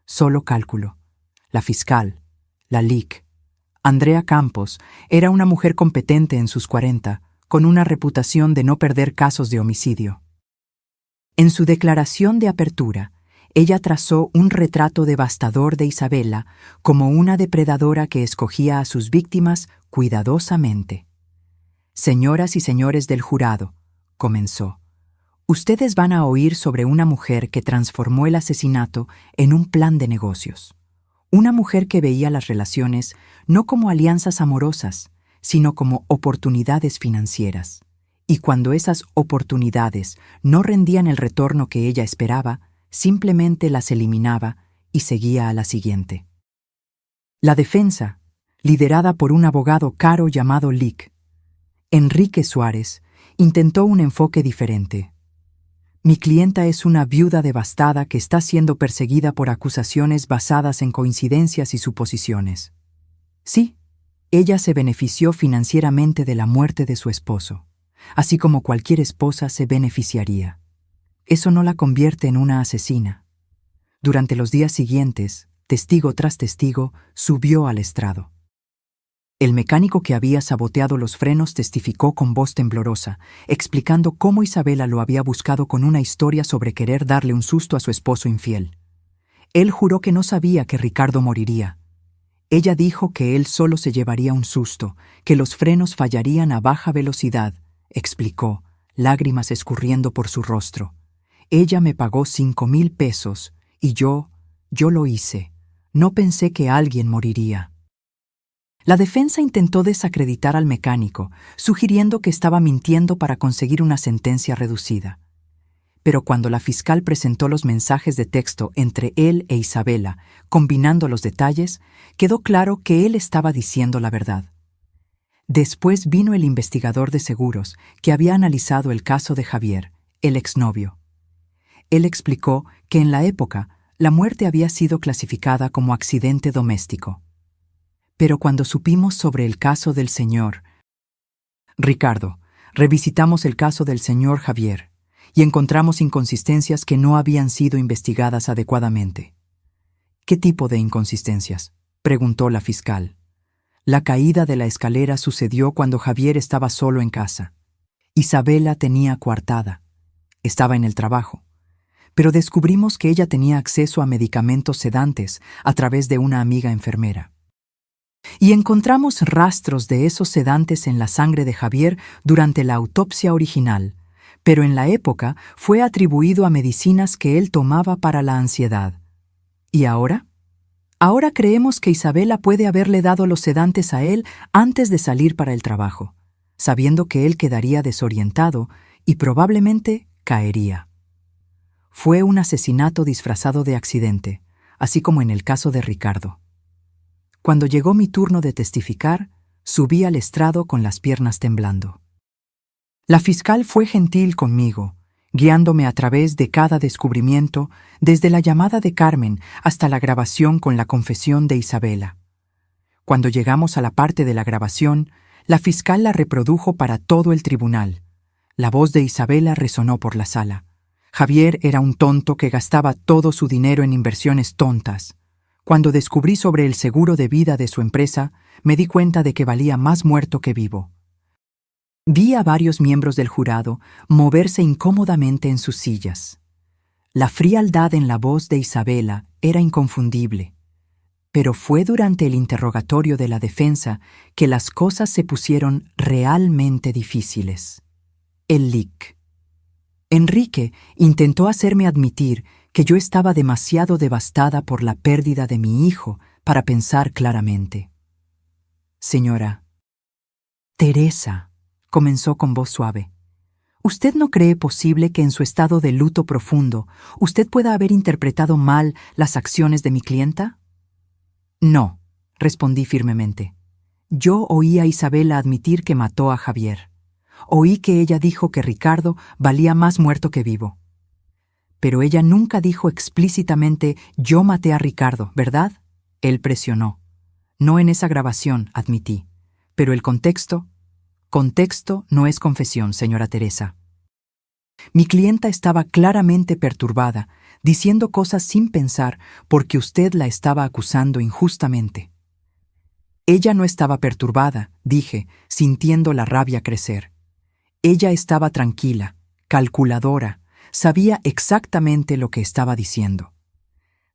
solo cálculo. La fiscal, la LIC, Andrea Campos, era una mujer competente en sus 40, con una reputación de no perder casos de homicidio. En su declaración de apertura, ella trazó un retrato devastador de Isabela como una depredadora que escogía a sus víctimas cuidadosamente. Señoras y señores del jurado, comenzó, ustedes van a oír sobre una mujer que transformó el asesinato en un plan de negocios. Una mujer que veía las relaciones no como alianzas amorosas, sino como oportunidades financieras. Y cuando esas oportunidades no rendían el retorno que ella esperaba, simplemente las eliminaba y seguía a la siguiente. La defensa, liderada por un abogado caro llamado Lic, Enrique Suárez, intentó un enfoque diferente. Mi clienta es una viuda devastada que está siendo perseguida por acusaciones basadas en coincidencias y suposiciones. Sí, ella se benefició financieramente de la muerte de su esposo, así como cualquier esposa se beneficiaría. Eso no la convierte en una asesina. Durante los días siguientes, testigo tras testigo subió al estrado. El mecánico que había saboteado los frenos testificó con voz temblorosa, explicando cómo Isabela lo había buscado con una historia sobre querer darle un susto a su esposo infiel. Él juró que no sabía que Ricardo moriría. Ella dijo que él solo se llevaría un susto, que los frenos fallarían a baja velocidad, explicó, lágrimas escurriendo por su rostro. Ella me pagó 5,000 pesos y yo lo hice. No pensé que alguien moriría. La defensa intentó desacreditar al mecánico, sugiriendo que estaba mintiendo para conseguir una sentencia reducida. Pero cuando la fiscal presentó los mensajes de texto entre él e Isabela, combinando los detalles, quedó claro que él estaba diciendo la verdad. Después vino el investigador de seguros, que había analizado el caso de Javier, el exnovio. Él explicó que en la época la muerte había sido clasificada como accidente doméstico. Pero cuando supimos sobre el caso del señor Ricardo, revisitamos el caso del señor Javier y encontramos inconsistencias que no habían sido investigadas adecuadamente. ¿Qué tipo de inconsistencias?, preguntó la fiscal. La caída de la escalera sucedió cuando Javier estaba solo en casa. Isabela tenía coartada. Estaba en el trabajo. Pero descubrimos que ella tenía acceso a medicamentos sedantes a través de una amiga enfermera. Y encontramos rastros de esos sedantes en la sangre de Javier durante la autopsia original, pero en la época fue atribuido a medicinas que él tomaba para la ansiedad. ¿Y ahora? Ahora creemos que Isabela puede haberle dado los sedantes a él antes de salir para el trabajo, sabiendo que él quedaría desorientado y probablemente caería. Fue un asesinato disfrazado de accidente, así como en el caso de Ricardo. Cuando llegó mi turno de testificar, subí al estrado con las piernas temblando. La fiscal fue gentil conmigo, guiándome a través de cada descubrimiento, desde la llamada de Carmen hasta la grabación con la confesión de Isabela. Cuando llegamos a la parte de la grabación, la fiscal la reprodujo para todo el tribunal. La voz de Isabela resonó por la sala. Javier era un tonto que gastaba todo su dinero en inversiones tontas. Cuando descubrí sobre el seguro de vida de su empresa, me di cuenta de que valía más muerto que vivo. Vi a varios miembros del jurado moverse incómodamente en sus sillas. La frialdad en la voz de Isabela era inconfundible. Pero fue durante el interrogatorio de la defensa que las cosas se pusieron realmente difíciles. El Lic. Enrique intentó hacerme admitir que yo estaba demasiado devastada por la pérdida de mi hijo para pensar claramente. Señora Teresa, comenzó con voz suave, ¿Usted no cree posible que en su estado de luto profundo usted pueda haber interpretado mal las acciones de mi clienta? No, respondí firmemente. Yo oí a Isabela admitir que mató a Javier. Oí que ella dijo que Ricardo valía más muerto que vivo. Pero ella nunca dijo explícitamente «yo maté a Ricardo», ¿verdad? Él presionó. No en esa grabación, admití. Pero el contexto no es confesión, señora Teresa. Mi clienta estaba claramente perturbada, diciendo cosas sin pensar porque usted la estaba acusando injustamente. Ella no estaba perturbada, dije, sintiendo la rabia crecer. Ella estaba tranquila, calculadora, sabía exactamente lo que estaba diciendo.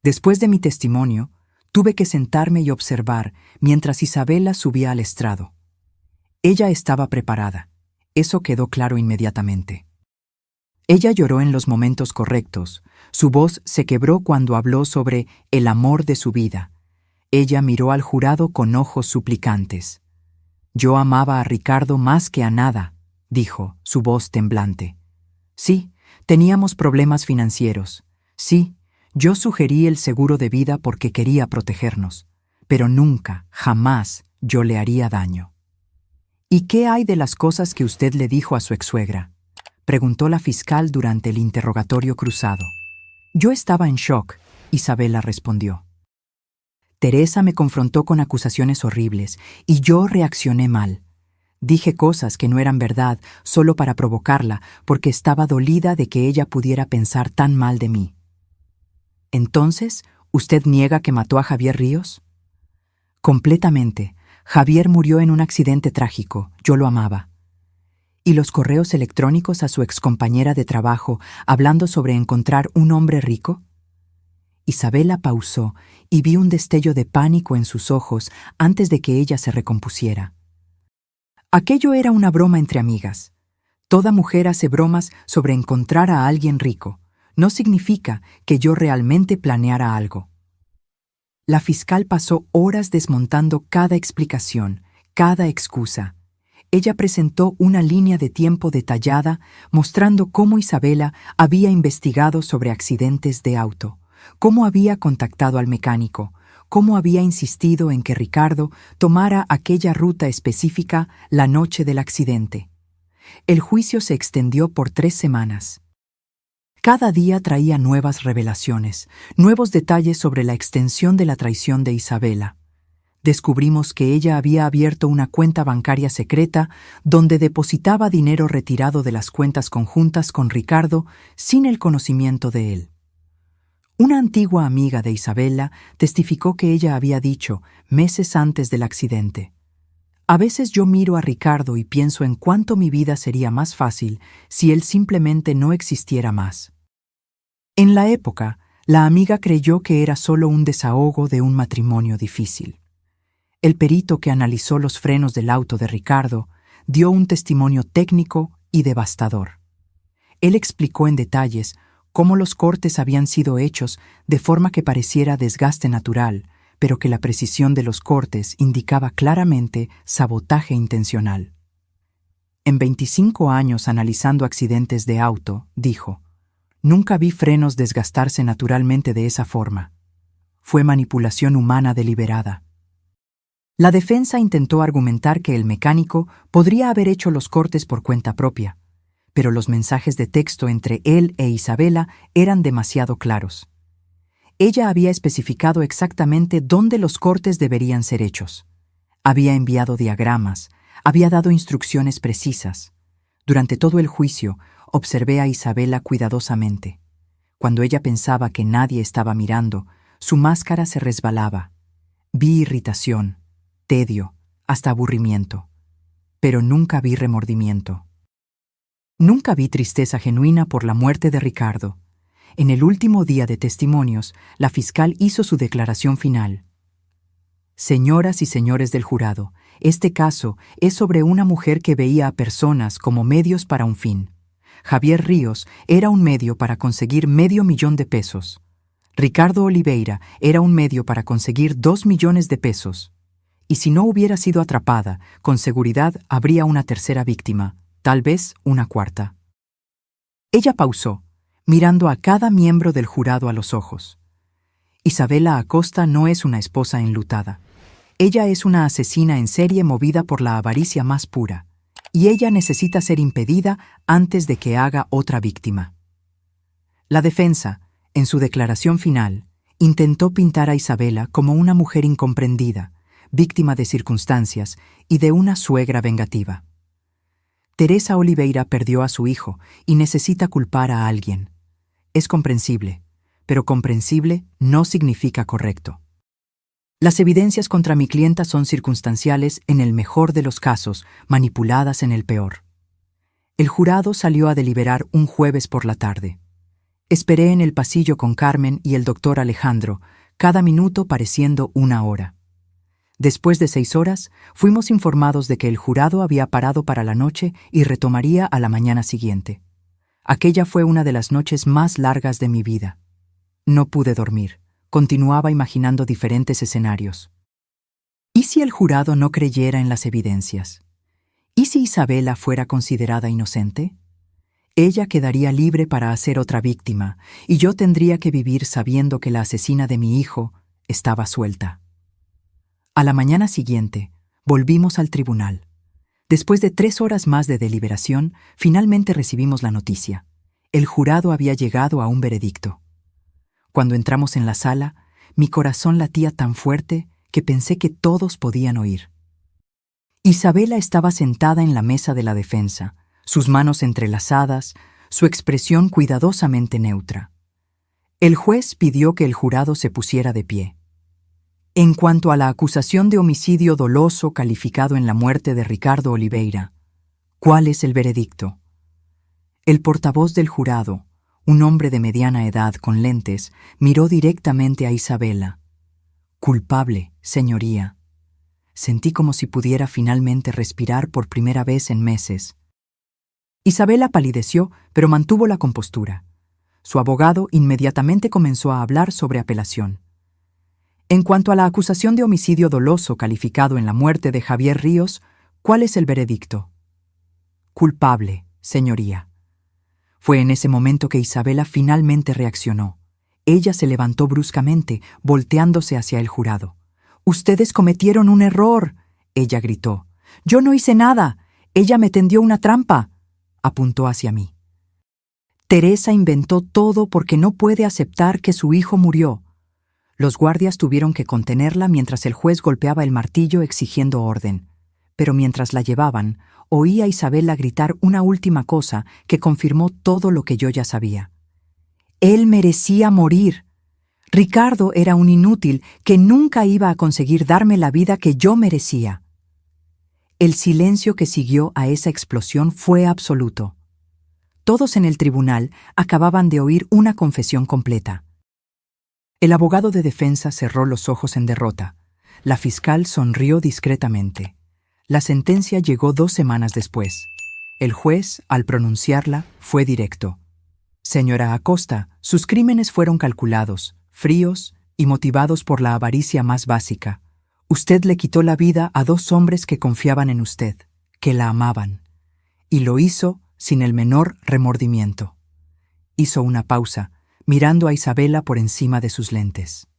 Después de mi testimonio, tuve que sentarme y observar mientras Isabela subía al estrado. Ella estaba preparada, eso quedó claro inmediatamente. Ella lloró en los momentos correctos, su voz se quebró cuando habló sobre el amor de su vida. Ella miró al jurado con ojos suplicantes. «Yo amaba a Ricardo más que a nada», dijo, su voz temblante. «Sí, teníamos problemas financieros. Sí, yo sugerí el seguro de vida porque quería protegernos. Pero nunca, jamás, yo le haría daño». «¿Y qué hay de las cosas que usted le dijo a su exsuegra?», preguntó la fiscal durante el interrogatorio cruzado. Yo estaba en shock, Isabela respondió. Teresa me confrontó con acusaciones horribles y yo reaccioné mal. Dije cosas que no eran verdad solo para provocarla porque estaba dolida de que ella pudiera pensar tan mal de mí. «Entonces, ¿usted niega que mató a Javier Ríos?» «Completamente. Javier murió en un accidente trágico. Yo lo amaba». ¿Y los correos electrónicos a su excompañera de trabajo hablando sobre encontrar un hombre rico? Isabela pausó y vi un destello de pánico en sus ojos antes de que ella se recompusiera. Aquello era una broma entre amigas. Toda mujer hace bromas sobre encontrar a alguien rico. No significa que yo realmente planeara algo. La fiscal pasó horas desmontando cada explicación, cada excusa. Ella presentó una línea de tiempo detallada mostrando cómo Isabela había investigado sobre accidentes de auto, cómo había contactado al mecánico, cómo había insistido en que Ricardo tomara aquella ruta específica la noche del accidente. El juicio se extendió por 3 semanas. Cada día traía nuevas revelaciones, nuevos detalles sobre la extensión de la traición de Isabela. Descubrimos que ella había abierto una cuenta bancaria secreta donde depositaba dinero retirado de las cuentas conjuntas con Ricardo sin el conocimiento de él. Una antigua amiga de Isabela testificó que ella había dicho, meses antes del accidente: «A veces yo miro a Ricardo y pienso en cuánto mi vida sería más fácil si él simplemente no existiera más». En la época, la amiga creyó que era solo un desahogo de un matrimonio difícil. El perito que analizó los frenos del auto de Ricardo dio un testimonio técnico y devastador. Él explicó en detalles cómo los cortes habían sido hechos de forma que pareciera desgaste natural, pero que la precisión de los cortes indicaba claramente sabotaje intencional. En 25 años analizando accidentes de auto, dijo, «Nunca vi frenos desgastarse naturalmente de esa forma. Fue manipulación humana deliberada». La defensa intentó argumentar que el mecánico podría haber hecho los cortes por cuenta propia, pero los mensajes de texto entre él e Isabela eran demasiado claros. Ella había especificado exactamente dónde los cortes deberían ser hechos. Había enviado diagramas, había dado instrucciones precisas. Durante todo el juicio, observé a Isabela cuidadosamente. Cuando ella pensaba que nadie estaba mirando, su máscara se resbalaba. Vi irritación, tedio, hasta aburrimiento. Pero nunca vi remordimiento. Nunca vi tristeza genuina por la muerte de Ricardo. En el último día de testimonios, la fiscal hizo su declaración final. «Señoras y señores del jurado, este caso es sobre una mujer que veía a personas como medios para un fin. Javier Ríos era un medio para conseguir $500,000. Ricardo Oliveira era un medio para conseguir $2 millones. Y si no hubiera sido atrapada, con seguridad habría una tercera víctima, tal vez una cuarta. Ella pausó, mirando a cada miembro del jurado a los ojos. Isabela Acosta no es una esposa enlutada. Ella es una asesina en serie movida por la avaricia más pura, y ella necesita ser impedida antes de que haga otra víctima. La defensa, en su declaración final, intentó pintar a Isabela como una mujer incomprendida, víctima de circunstancias y de una suegra vengativa. Teresa Oliveira perdió a su hijo y necesita culpar a alguien. Es comprensible, pero comprensible no significa correcto. Las evidencias contra mi clienta son circunstanciales en el mejor de los casos, manipuladas en el peor. El jurado salió a deliberar un jueves por la tarde. Esperé en el pasillo con Carmen y el doctor Alejandro, cada minuto pareciendo una hora. Después de 6 horas, fuimos informados de que el jurado había parado para la noche y retomaría a la mañana siguiente. Aquella fue una de las noches más largas de mi vida. No pude dormir. Continuaba imaginando diferentes escenarios. ¿Y si el jurado no creyera en las evidencias? ¿Y si Isabela fuera considerada inocente? Ella quedaría libre para hacer otra víctima, y yo tendría que vivir sabiendo que la asesina de mi hijo estaba suelta. A la mañana siguiente, volvimos al tribunal. Después de 3 horas más de deliberación, finalmente recibimos la noticia. El jurado había llegado a un veredicto. Cuando entramos en la sala, mi corazón latía tan fuerte que pensé que todos podían oír. Isabela estaba sentada en la mesa de la defensa, sus manos entrelazadas, su expresión cuidadosamente neutra. El juez pidió que el jurado se pusiera de pie. En cuanto a la acusación de homicidio doloso calificado en la muerte de Ricardo Oliveira, ¿cuál es el veredicto? El portavoz del jurado, un hombre de mediana edad con lentes, miró directamente a Isabela. Culpable, señoría. Sentí como si pudiera finalmente respirar por primera vez en meses. Isabela palideció, pero mantuvo la compostura. Su abogado inmediatamente comenzó a hablar sobre apelación. En cuanto a la acusación de homicidio doloso calificado en la muerte de Javier Ríos, ¿cuál es el veredicto? Culpable, señoría. Fue en ese momento que Isabela finalmente reaccionó. Ella se levantó bruscamente, volteándose hacia el jurado. «¡Ustedes cometieron un error!», ella gritó. «Yo no hice nada. Ella me tendió una trampa», apuntó hacia mí. «Teresa inventó todo porque no puede aceptar que su hijo murió». Los guardias tuvieron que contenerla mientras el juez golpeaba el martillo exigiendo orden. Pero mientras la llevaban, oí a Isabela gritar una última cosa que confirmó todo lo que yo ya sabía. Él merecía morir. Ricardo era un inútil que nunca iba a conseguir darme la vida que yo merecía. El silencio que siguió a esa explosión fue absoluto. Todos en el tribunal acababan de oír una confesión completa. El abogado de defensa cerró los ojos en derrota. La fiscal sonrió discretamente. La sentencia llegó 2 semanas después. El juez, al pronunciarla, fue directo. Señora Acosta, sus crímenes fueron calculados, fríos y motivados por la avaricia más básica. Usted le quitó la vida a 2 hombres que confiaban en usted, que la amaban. Y lo hizo sin el menor remordimiento. Hizo una pausa, mirando a Isabela por encima de sus lentes.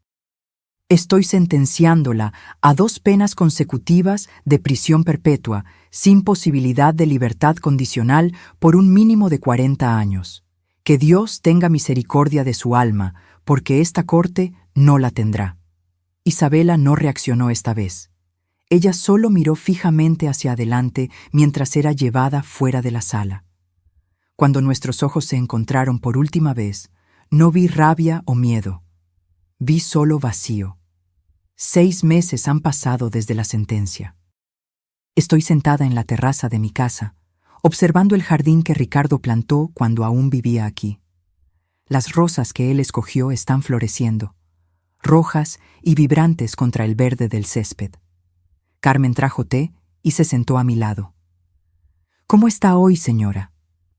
Estoy sentenciándola a 2 penas consecutivas de prisión perpetua, sin posibilidad de libertad condicional por un mínimo de 40 años. Que Dios tenga misericordia de su alma, porque esta corte no la tendrá. Isabela no reaccionó esta vez. Ella solo miró fijamente hacia adelante mientras era llevada fuera de la sala. Cuando nuestros ojos se encontraron por última vez, no vi rabia o miedo. Vi solo vacío. 6 meses han pasado desde la sentencia. Estoy sentada en la terraza de mi casa, observando el jardín que Ricardo plantó cuando aún vivía aquí. Las rosas que él escogió están floreciendo, rojas y vibrantes contra el verde del césped. Carmen trajo té y se sentó a mi lado. «¿Cómo está hoy, señora?»,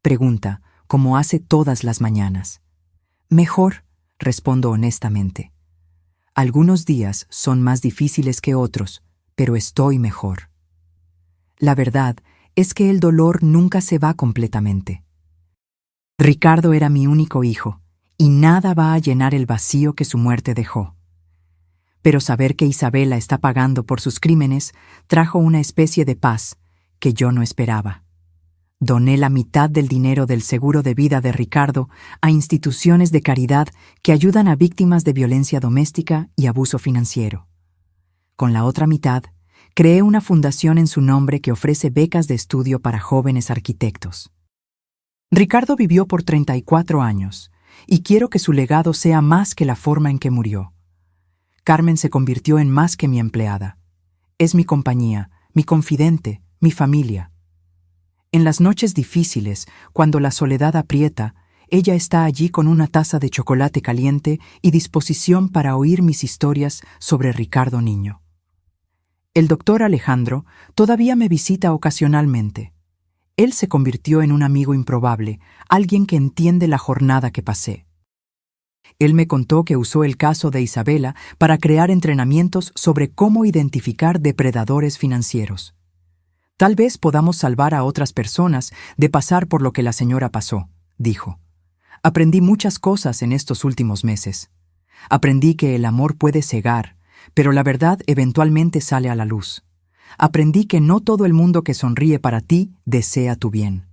pregunta, como hace todas las mañanas. «Mejor», respondo honestamente. Algunos días son más difíciles que otros, pero estoy mejor. La verdad es que el dolor nunca se va completamente. Ricardo era mi único hijo, y nada va a llenar el vacío que su muerte dejó. Pero saber que Isabela está pagando por sus crímenes trajo una especie de paz que yo no esperaba. Doné la mitad del dinero del seguro de vida de Ricardo a instituciones de caridad que ayudan a víctimas de violencia doméstica y abuso financiero. Con la otra mitad, creé una fundación en su nombre que ofrece becas de estudio para jóvenes arquitectos. Ricardo vivió por 34 años, y quiero que su legado sea más que la forma en que murió. Carmen se convirtió en más que mi empleada. Es mi compañía, mi confidente, mi familia. En las noches difíciles, cuando la soledad aprieta, ella está allí con una taza de chocolate caliente y disposición para oír mis historias sobre Ricardo niño. El doctor Alejandro todavía me visita ocasionalmente. Él se convirtió en un amigo improbable, alguien que entiende la jornada que pasé. Él me contó que usó el caso de Isabela para crear entrenamientos sobre cómo identificar depredadores financieros. Tal vez podamos salvar a otras personas de pasar por lo que la señora pasó, dijo. Aprendí muchas cosas en estos últimos meses. Aprendí que el amor puede cegar, pero la verdad eventualmente sale a la luz. Aprendí que no todo el mundo que sonríe para ti desea tu bien.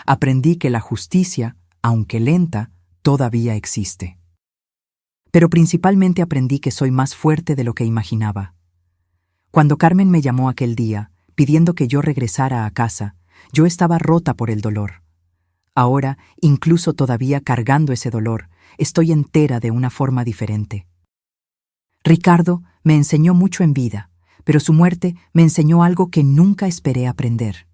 Aprendí que la justicia, aunque lenta, todavía existe. Pero principalmente aprendí que soy más fuerte de lo que imaginaba. Cuando Carmen me llamó aquel día, pidiendo que yo regresara a casa, yo estaba rota por el dolor. Ahora, incluso todavía cargando ese dolor, estoy entera de una forma diferente. Ricardo me enseñó mucho en vida, pero su muerte me enseñó algo que nunca esperé aprender,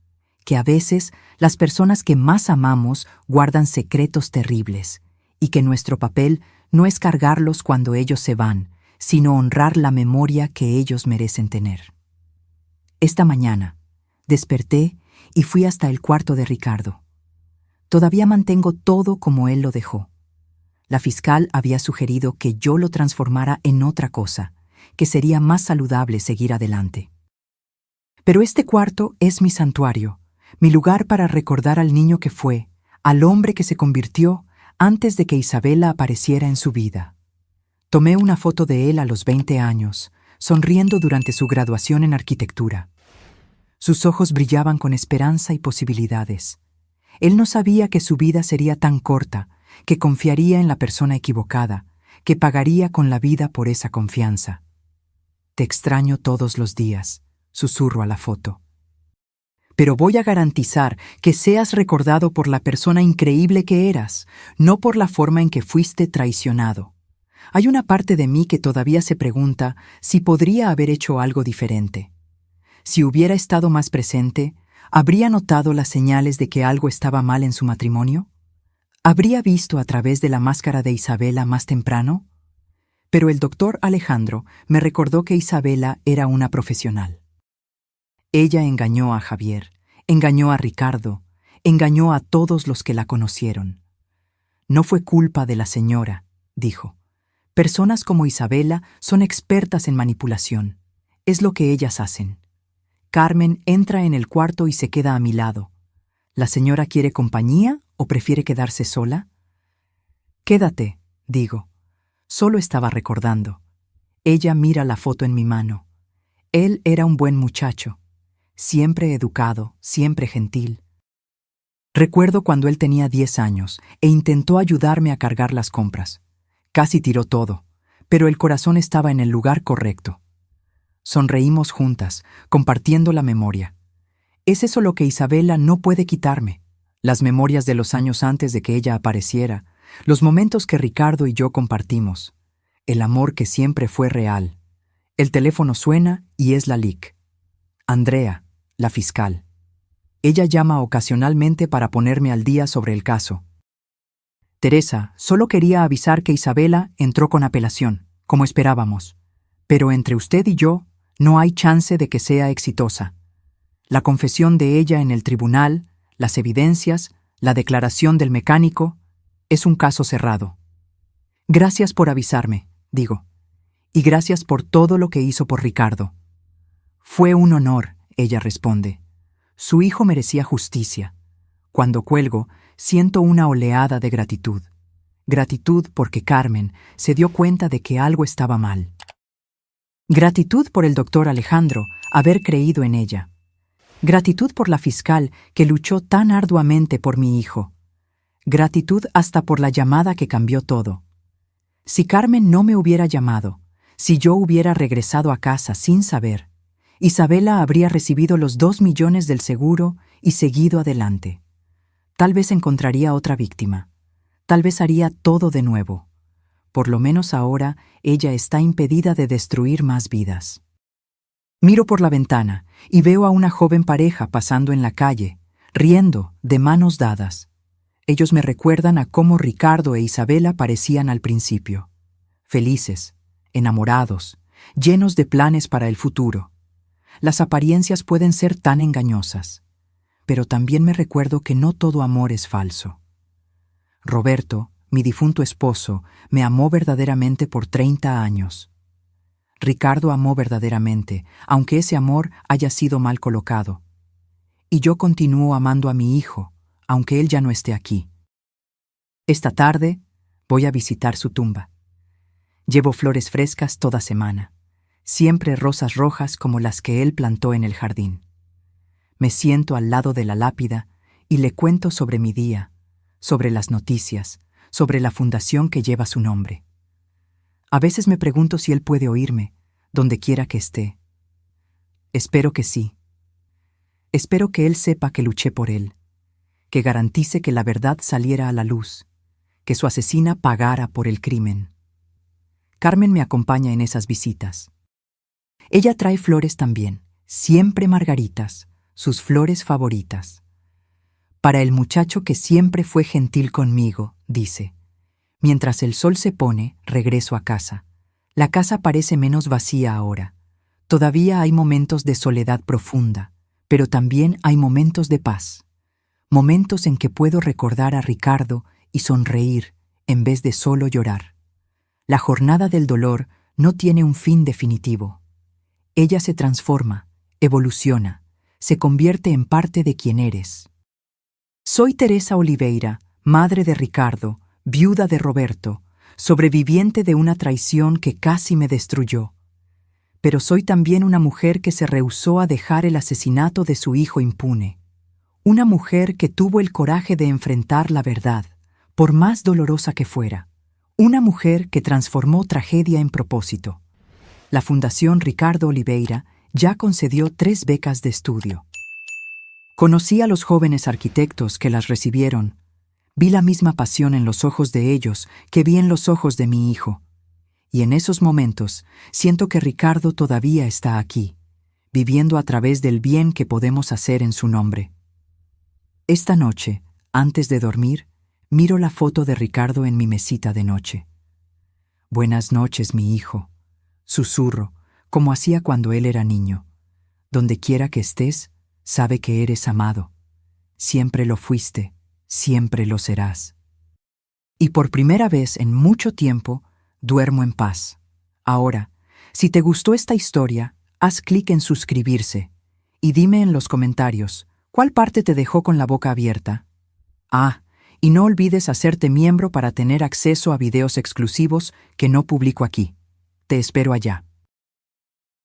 que a veces las personas que más amamos guardan secretos terribles, y que nuestro papel no es cargarlos cuando ellos se van, sino honrar la memoria que ellos merecen tener. Esta mañana, desperté y fui hasta el cuarto de Ricardo. Todavía mantengo todo como él lo dejó. La fiscal había sugerido que yo lo transformara en otra cosa, que sería más saludable seguir adelante. Pero este cuarto es mi santuario, mi lugar para recordar al niño que fue, al hombre que se convirtió antes de que Isabela apareciera en su vida. Tomé una foto de él a los 20 años, sonriendo durante su graduación en arquitectura. Sus ojos brillaban con esperanza y posibilidades. Él no sabía que su vida sería tan corta, que confiaría en la persona equivocada, que pagaría con la vida por esa confianza. Te extraño todos los días, susurro a la foto. Pero voy a garantizar que seas recordado por la persona increíble que eras, no por la forma en que fuiste traicionado. Hay una parte de mí que todavía se pregunta si podría haber hecho algo diferente. Si hubiera estado más presente, ¿habría notado las señales de que algo estaba mal en su matrimonio? ¿Habría visto a través de la máscara de Isabela más temprano? Pero el doctor Alejandro me recordó que Isabela era una profesional. Ella engañó a Javier, engañó a Ricardo, engañó a todos los que la conocieron. No fue culpa de la señora, dijo. Personas como Isabela son expertas en manipulación. Es lo que ellas hacen. Carmen entra en el cuarto y se queda a mi lado. ¿La señora quiere compañía o prefiere quedarse sola? Quédate, digo. Solo estaba recordando. Ella mira la foto en mi mano. Él era un buen muchacho, siempre educado, siempre gentil. Recuerdo cuando él tenía 10 años e intentó ayudarme a cargar las compras. Casi tiró todo, pero el corazón estaba en el lugar correcto. Sonreímos juntas, compartiendo la memoria. Es eso lo que Isabela no puede quitarme. Las memorias de los años antes de que ella apareciera, los momentos que Ricardo y yo compartimos, el amor que siempre fue real. El teléfono suena y es la LIC. Andrea, la fiscal. Ella llama ocasionalmente para ponerme al día sobre el caso. Teresa, solo quería avisar que Isabela entró con apelación, como esperábamos. Pero entre usted y yo, no hay chance de que sea exitosa. La confesión de ella en el tribunal, las evidencias, la declaración del mecánico, es un caso cerrado. Gracias por avisarme, digo. Y gracias por todo lo que hizo por Ricardo. Fue un honor, ella responde. Su hijo merecía justicia. Cuando cuelgo, siento una oleada de gratitud. Gratitud porque Carmen se dio cuenta de que algo estaba mal. Gratitud por el doctor Alejandro haber creído en ella. Gratitud por la fiscal que luchó tan arduamente por mi hijo. Gratitud hasta por la llamada que cambió todo. Si Carmen no me hubiera llamado, si yo hubiera regresado a casa sin saber, Isabela habría recibido los 2 millones del seguro y seguido adelante. Tal vez encontraría otra víctima. Tal vez haría todo de nuevo. Por lo menos ahora ella está impedida de destruir más vidas. Miro por la ventana y veo a una joven pareja pasando en la calle, riendo, de manos dadas. Ellos me recuerdan a cómo Ricardo e Isabela parecían al principio. Felices, enamorados, llenos de planes para el futuro. Las apariencias pueden ser tan engañosas, pero también me recuerdo que no todo amor es falso. Roberto, mi difunto esposo, me amó verdaderamente por 30 años. Ricardo amó verdaderamente, aunque ese amor haya sido mal colocado. Y yo continúo amando a mi hijo, aunque él ya no esté aquí. Esta tarde voy a visitar su tumba. Llevo flores frescas toda semana, siempre rosas rojas como las que él plantó en el jardín. Me siento al lado de la lápida y le cuento sobre mi día, sobre las noticias, sobre la fundación que lleva su nombre. A veces me pregunto si él puede oírme, donde quiera que esté. Espero que sí. Espero que él sepa que luché por él, que garantice que la verdad saliera a la luz, que su asesina pagara por el crimen. Carmen me acompaña en esas visitas. Ella trae flores también, siempre margaritas, sus flores favoritas. Para el muchacho que siempre fue gentil conmigo, dice. Mientras el sol se pone, regreso a casa. La casa parece menos vacía ahora. Todavía hay momentos de soledad profunda, pero también hay momentos de paz. Momentos en que puedo recordar a Ricardo y sonreír en vez de solo llorar. La jornada del dolor no tiene un fin definitivo. Ella se transforma, evoluciona, se convierte en parte de quien eres. Soy Teresa Oliveira, madre de Ricardo, viuda de Roberto, sobreviviente de una traición que casi me destruyó. Pero soy también una mujer que se rehusó a dejar el asesinato de su hijo impune. Una mujer que tuvo el coraje de enfrentar la verdad, por más dolorosa que fuera. Una mujer que transformó tragedia en propósito. La Fundación Ricardo Oliveira ya concedió 3 becas de estudio. Conocí a los jóvenes arquitectos que las recibieron. Vi la misma pasión en los ojos de ellos que vi en los ojos de mi hijo. Y en esos momentos siento que Ricardo todavía está aquí, viviendo a través del bien que podemos hacer en su nombre. Esta noche, antes de dormir, miro la foto de Ricardo en mi mesita de noche. Buenas noches, mi hijo. Susurro, como hacía cuando él era niño. Donde quiera que estés, sabe que eres amado. Siempre lo fuiste, siempre lo serás. Y por primera vez en mucho tiempo, duermo en paz. Ahora, si te gustó esta historia, haz clic en suscribirse y dime en los comentarios, ¿cuál parte te dejó con la boca abierta? Y no olvides hacerte miembro para tener acceso a videos exclusivos que no publico aquí. Te espero allá.